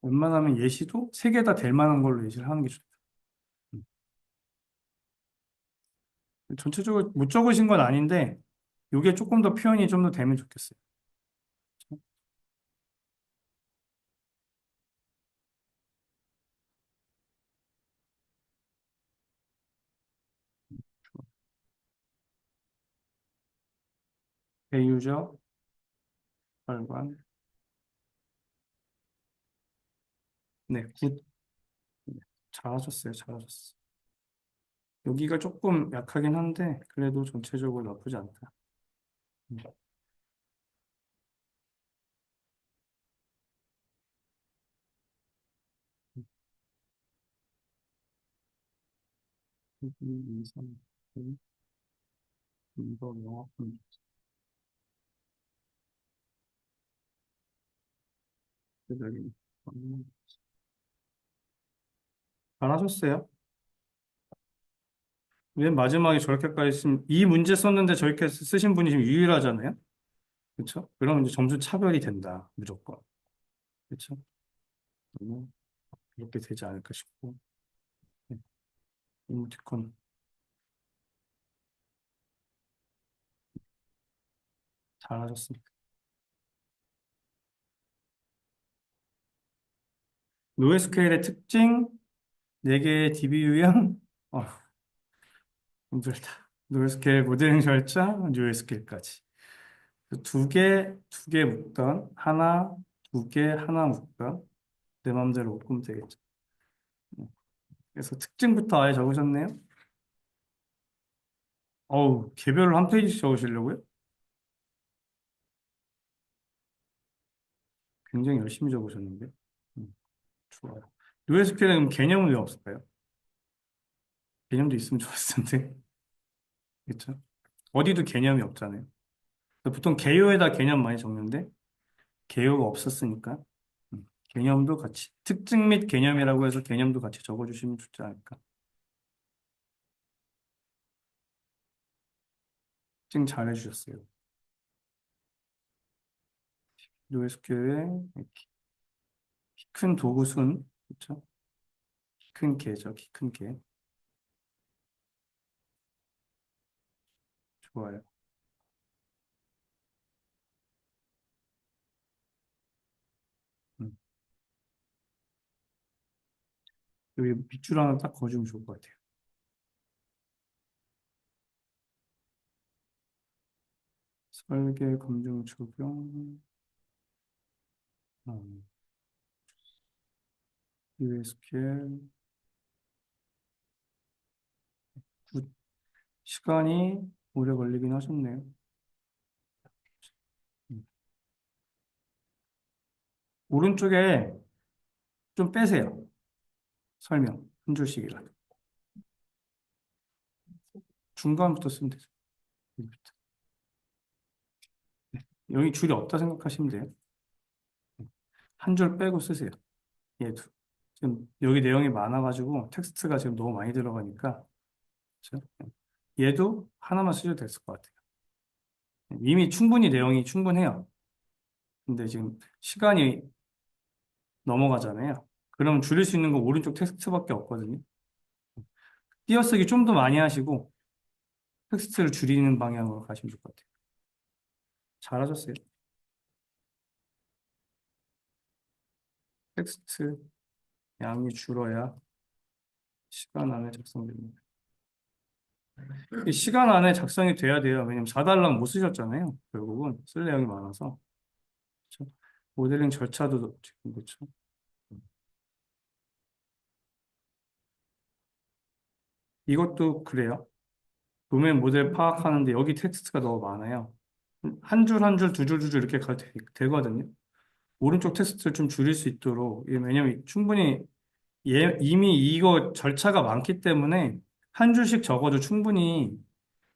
웬만하면 예시도 세 개 다 될 만한 걸로 예시를 하는 게 좋다. 음. 전체적으로 못 적으신 건 아닌데, 요게 조금 더 표현이 좀 더 되면 좋겠어요. 배유적, 혈관. 네, 굿. 네, 잘하셨어요. 잘하셨어요. 여기가 조금 약하긴 한데, 그래도 전체적으로 나쁘지 않다. 음. 1, 2, 3, 이거 영어. 음, 잘하셨어요. 맨 마지막에 저렇게까지 쓰면, 이 문제 썼는데 저렇게 쓰신 분이 지금 유일하잖아요. 그렇죠? 그러면 이제 점수 차별이 된다. 무조건. 그렇죠? 그렇게 되지 않을까 싶고. 네, 이모티콘 잘하셨습니다. 노에스케일의 특징, 4개의 DB 유형, 힘들다. 노에스케일 모델링 절차, 뉴에스케일까지. 두 개 묶던, 하나, 두 개, 하나 묶던, 내 맘대로 묶으면 되겠죠. 네. 그래서 특징부터 아예 적으셨네요. 개별로 한 페이지씩 적으시려고요? 굉장히 열심히 적으셨는데. 음, 좋아요. 노에스케일은 개념은 왜 없을까요? 개념도 있으면 좋았을 텐데. 그렇죠? 어디도 개념이 없잖아요. 보통 개요에다 개념 많이 적는데 개요가 없었으니까 개념도 같이 특징 및 개념이라고 해서 개념도 같이 적어주시면 좋지 않을까. 특징 잘 해주셨어요. NoSQL의 키 큰 도구 순, 그렇죠? 키 큰 개죠, 키 큰 개. 좋아요. 음. 여기 밑줄 하나 딱 그어주면 좋을 것 같아요. 설계, 검증, 적용, USQL, 시간이 오래 걸리긴 하셨네요. 음. 오른쪽에 좀 빼세요. 설명, 한 줄씩이라도. 중간부터 쓰면 되죠. 여기부터. 여기 줄이 없다 생각하시면 돼요. 한 줄 빼고 쓰세요. 얘도. 지금 여기 내용이 많아가지고 텍스트가 지금 너무 많이 들어가니까. 그렇죠? 얘도 하나만 쓰셔도 됐을 것 같아요. 이미 충분히 내용이 충분해요. 근데 지금 시간이 넘어가잖아요. 그럼 줄일 수 있는 거 오른쪽 텍스트밖에 없거든요. 띄어쓰기 좀 더 많이 하시고 텍스트를 줄이는 방향으로 가시면 좋을 것 같아요. 잘하셨어요. 텍스트 양이 줄어야 시간 안에 작성됩니다. 이 시간 안에 작성이 돼야 돼요. 왜냐면 4달러 못 쓰셨잖아요. 결국은 쓸 내용이 많아서. 그렇죠? 모델링 절차도 지금 그렇죠. 이것도 그래요. 도메인 모델 파악하는데 여기 텍스트가 너무 많아요. 한 줄 한 줄, 두 줄 두 줄 이렇게 가도 되거든요. 오른쪽 텍스트를 좀 줄일 수 있도록. 이게 왜냐면 충분히 이미 이거 절차가 많기 때문에 한 줄씩 적어도 충분히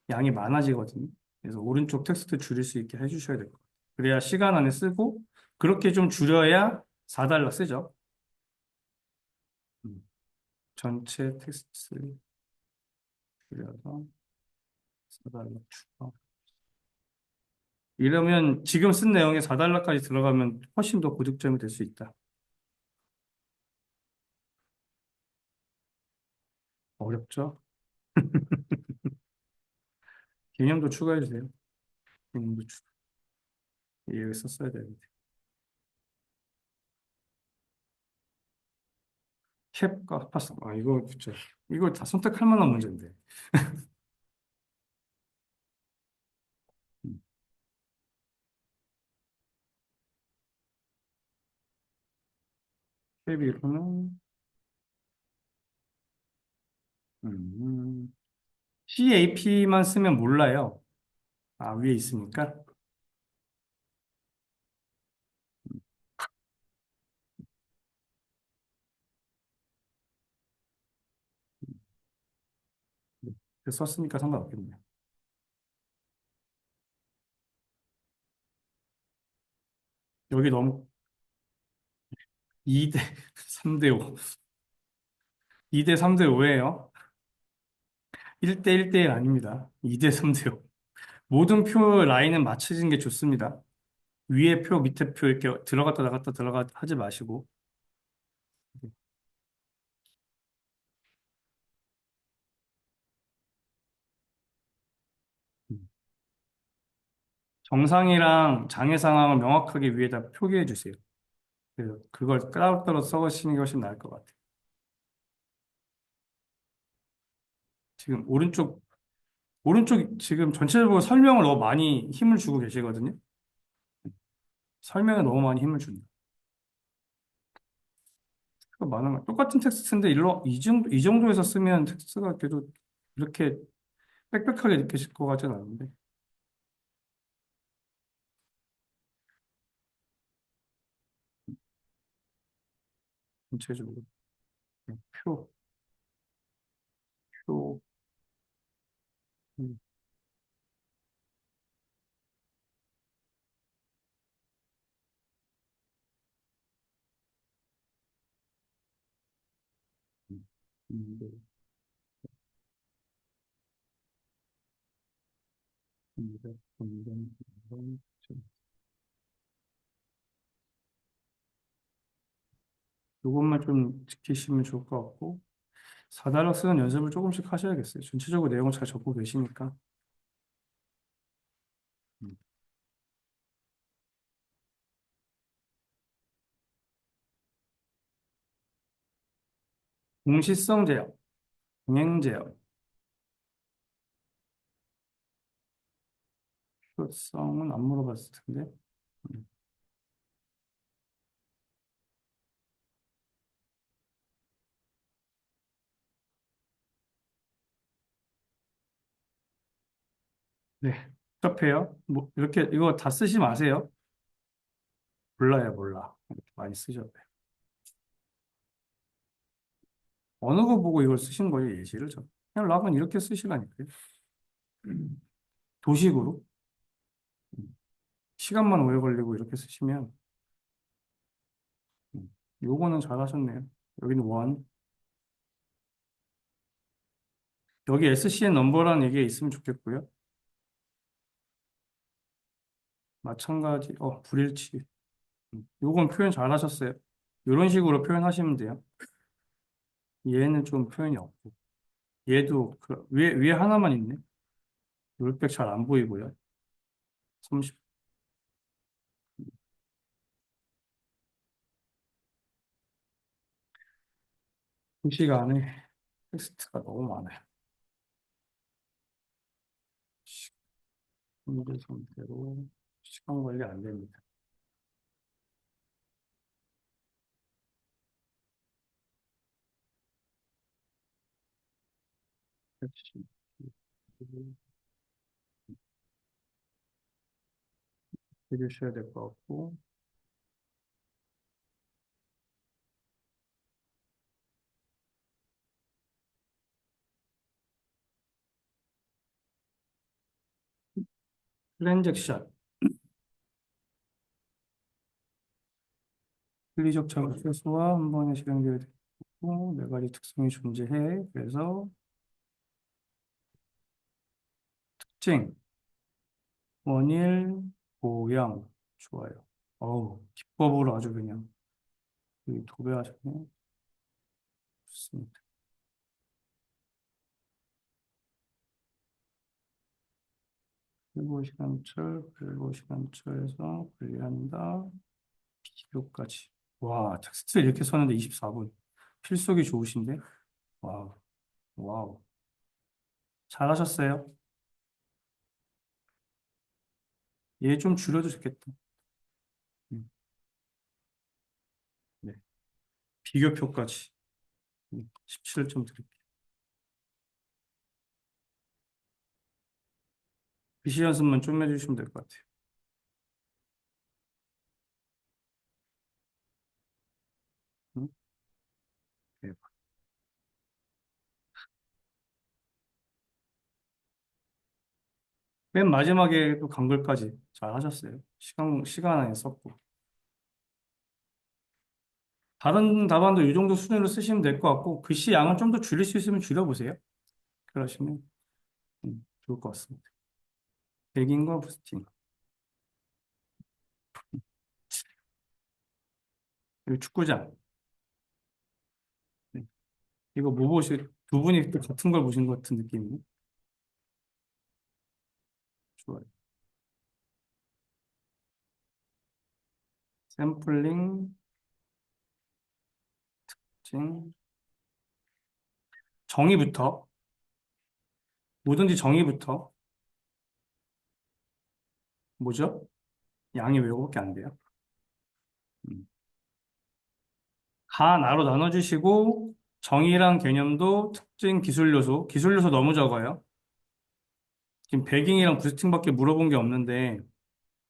양이 많아지거든요. 그래서 오른쪽 텍스트 줄일 수 있게 해주셔야 될 거예요. 그래야 시간 안에 쓰고 그렇게 좀 줄여야 4달러 쓰죠. 음, 전체 텍스트 줄여서 4달러 추가. 이러면 지금 쓴 내용에 4달러까지 들어가면 훨씬 더 고득점이 될 수 있다. 어렵죠? 개념도 추가해 주세요. 개념도 추가. 여기 썼어야 되는데. 캡과 파스. 아, 이거 진짜. 이거 다 선택할 만한 문제인데. 음, 캡이로는 CAP만 쓰면 몰라요. 아, 위에 있으니까. 네, 그래서 썼으니까 상관없겠네요. 여기 너무 2대 3대 5. 2대 3대 5예요. 1대 1대 1 아닙니다. 2대 3대 5. 모든 표 라인은 맞춰지는 게 좋습니다. 위에 표, 밑에 표 이렇게 들어갔다 나갔다 들어가 하지 마시고. 음. 정상이랑 장애 상황을 명확하게 위에다 표기해 주세요. 그걸 따로따로 써가시는 게 훨씬 나을 것 같아요. 지금 오른쪽 지금 전체적으로 설명을 너무 많이 힘을 주고 계시거든요. 설명에 너무 많이 힘을 준다. 많은 거. 똑같은 텍스트인데 이 정도에서 쓰면 텍스트가 그래도 이렇게 빽빽하게 느껴질 것 같진 않은데. 전체적으로. 표, 표, 음, 네, 네, 요것만 좀 지키시면 좋을 것 같고, 4달러 쓰는 연습을 조금씩 하셔야겠어요. 전체적으로 내용을 잘 적고 계시니까. 음. 공시성 제약, 병행 제약, 필요성은 안 물어봤을 텐데. 음. 네, 복잡해요. 뭐, 이렇게, 이거 다 쓰지 마세요. 몰라요, 몰라. 이렇게 많이 쓰셔도 돼요. 어느 거 보고 이걸 쓰신 거예요, 예시를 저. 그냥 락은 이렇게 쓰시라니까요. 도식으로. 음. 시간만 오래 걸리고 이렇게 쓰시면, 요거는 잘하셨네요. 여기는 원. 여기 SCN 넘버라는 얘기가 있으면 좋겠고요. 마찬가지, 불일치. 요건 표현 잘하셨어요. 이런 식으로 표현하시면 돼요. 얘는 좀 표현이 없고. 얘도 위에 하나만 있네. 롤백 잘 안 보이고요. 30, 그 시간에 텍스트가 너무 많아요. 현재 상태로 시간 관리 안 됩니다. 그렇지. 해주셔야 될 것 같고, 트랜잭션, 물리적 자극 최소화 한 번에 실행되어야 되고, 네 가지 특성이 존재해. 그래서 특징, 원일, 모양, 좋아요. 어우, 기법으로 아주 그냥 여기 도배하셨네. 좋습니다. 불고시간철에서 분리한다. 비교까지. 와, 텍스트 이렇게 썼는데 24분. 필속이 좋으신데? 와우, 와우. 잘하셨어요. 얘 좀 줄여도 좋겠다. 음, 네. 비교표까지. 17점 드릴게요. 비시 연습만 좀 해주시면 될 것 같아요. 음, 네. 맨 마지막에 또 간글까지 잘 하셨어요. 시간 안에 썼고. 다른 답안도 이 정도 수준으로 쓰시면 될 것 같고, 글씨 양을 좀 더 줄일 수 있으면 줄여보세요. 그러시면 좋을 것 같습니다. 백인과 부스팅. 그리고 축구장. 네. 이거 뭐 두 분이 또 같은 걸 보신 것 같은 느낌이네. 좋아요. 샘플링, 징, 정의부터, 뭐든지 정의부터, 뭐죠? 양이 왜 이거밖에 안 돼요? 음. 가, 나로 나눠주시고, 정의랑 개념도 특징 기술 요소, 기술 요소 너무 적어요. 지금 배깅이랑 부스팅밖에 물어본 게 없는데,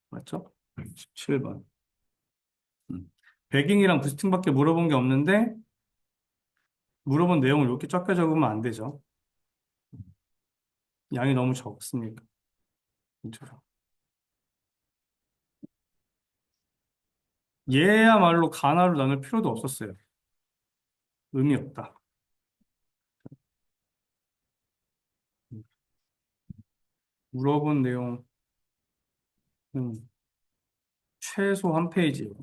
맞죠? 17번. 배깅이랑 부스팅밖에 물어본 게 없는데, 물어본 내용을 이렇게 적게 적으면 안 되죠. 양이 너무 적습니까? 이처럼. 얘야말로 가나로 나눌 필요도 없었어요. 의미 없다. 물어본 내용은 최소 한 페이지예요.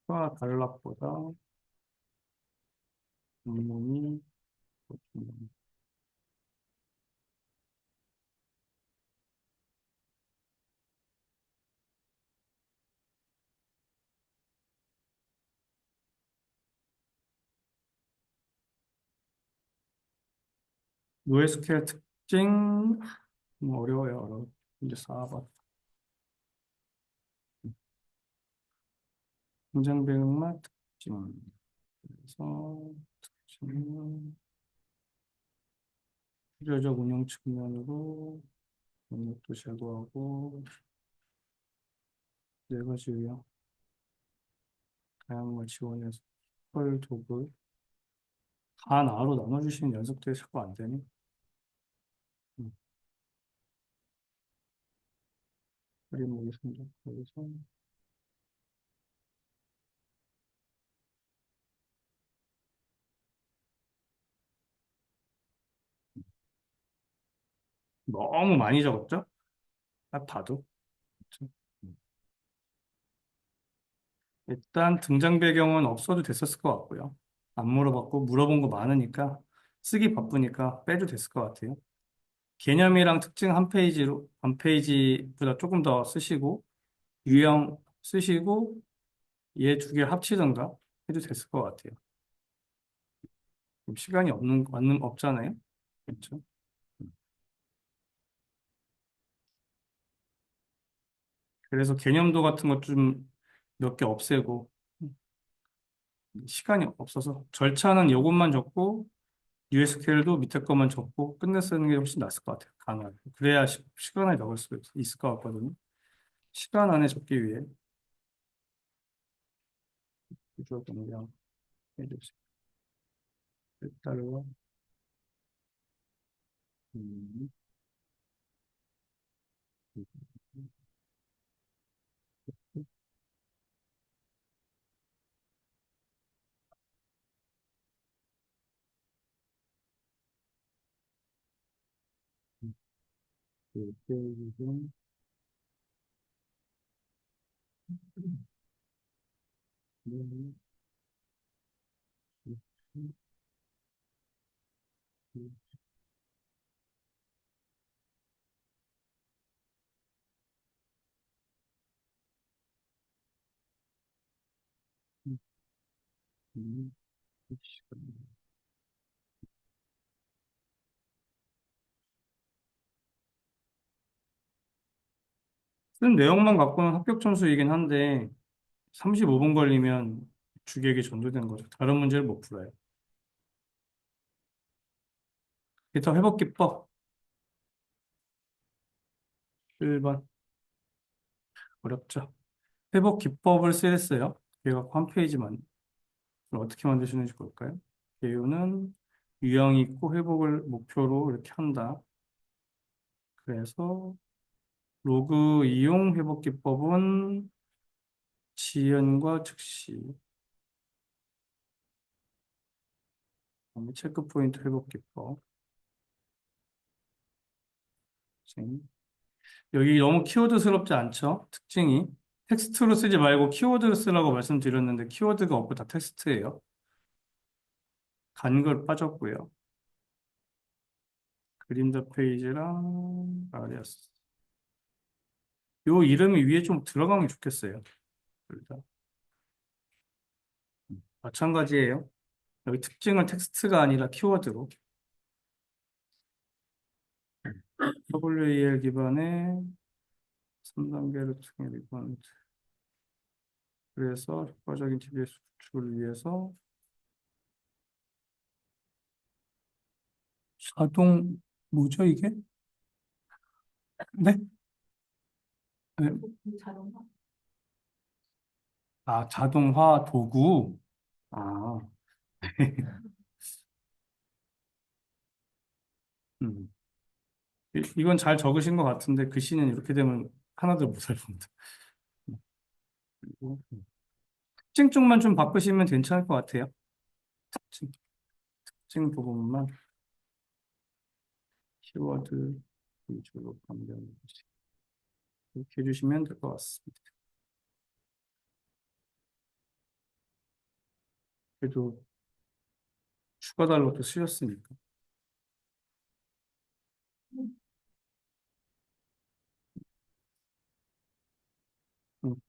과 단락보다 문문이 노에스케일 특징 어려워요. 어려워. 이제 4번 현장 배경만 특징 그래서 특징은 필요적 운영 측면으로 영역도 제거하고 네 가지 유형 다양한 걸 지원해서 헐 도구 다 나로 나눠주시는 연습들이 자꾸 안 되네. 음, 그림 보겠습니다. 여기서 너무 많이 적었죠? 딱 봐도. 그쵸? 음. 일단 등장 배경은 없어도 됐었을 것 같고요. 안 물어봤고 물어본 거 많으니까 쓰기 바쁘니까 빼도 됐을 것 같아요. 개념이랑 특징 한 페이지로 한 페이지보다 조금 더 쓰시고 유형 쓰시고 얘 두 개 합치던가 해도 됐을 것 같아요. 시간이 없잖아요. 그렇죠? 그래서 개념도 같은 것 좀 몇 개 없애고 시간이 없어서 절차는 요것만 적고 USQL도 밑에 것만 적고 끝내 쓰는 게 훨씬 낫을 것 같아요. 가능하게. 그래야 시간을 적을 수 있을 것 같거든요. 시간 안에 적기 위해 구조 변경 해주세요. 따로 음, 쓴 내용만 갖고는 합격 점수이긴 한데 35분 걸리면 주객이 전도되는 거죠. 다른 문제를 못 풀어요. 기타 회복 기법 1번 어렵죠. 회복 기법을 쓰랬어요. 걔가 한 페이지만 어떻게 만드시는지 볼까요? 개요는 유형 있고 회복을 목표로 이렇게 한다. 그래서 로그 이용 회복 기법은 지연과 즉시, 그다음에 체크 포인트 회복 기법. 여기 너무 키워드스럽지 않죠? 특징이. 텍스트로 쓰지 말고 키워드로 쓰라고 말씀드렸는데 키워드가 없고 다 텍스트예요. 간글 빠졌고요. 그림자 페이지랑 아리아스. 요 이름이 위에 좀 들어가면 좋겠어요. 둘 다. 마찬가지예요. 여기 특징은 텍스트가 아니라 키워드로. WAL 기반의 3단계 루팅의 리번트. 그래서 효과적인 TBS 구축을 위해서 자동, 뭐죠 이게? 네? 네. 아, 자동화 도구. 아, 음. 이건 잘 적으신 것 같은데 글씨는 이렇게 되면 하나도 못할 겁니다. 그리고 특징 쪽만 좀 바꾸시면 괜찮을 것 같아요. 특징, 특징 부분만 키워드 위주로 변경 이렇게 해주시면 될 것 같습니다. 그래도 추가 달로도 쓰셨으니까.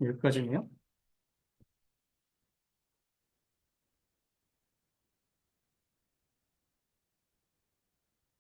여기까지네요.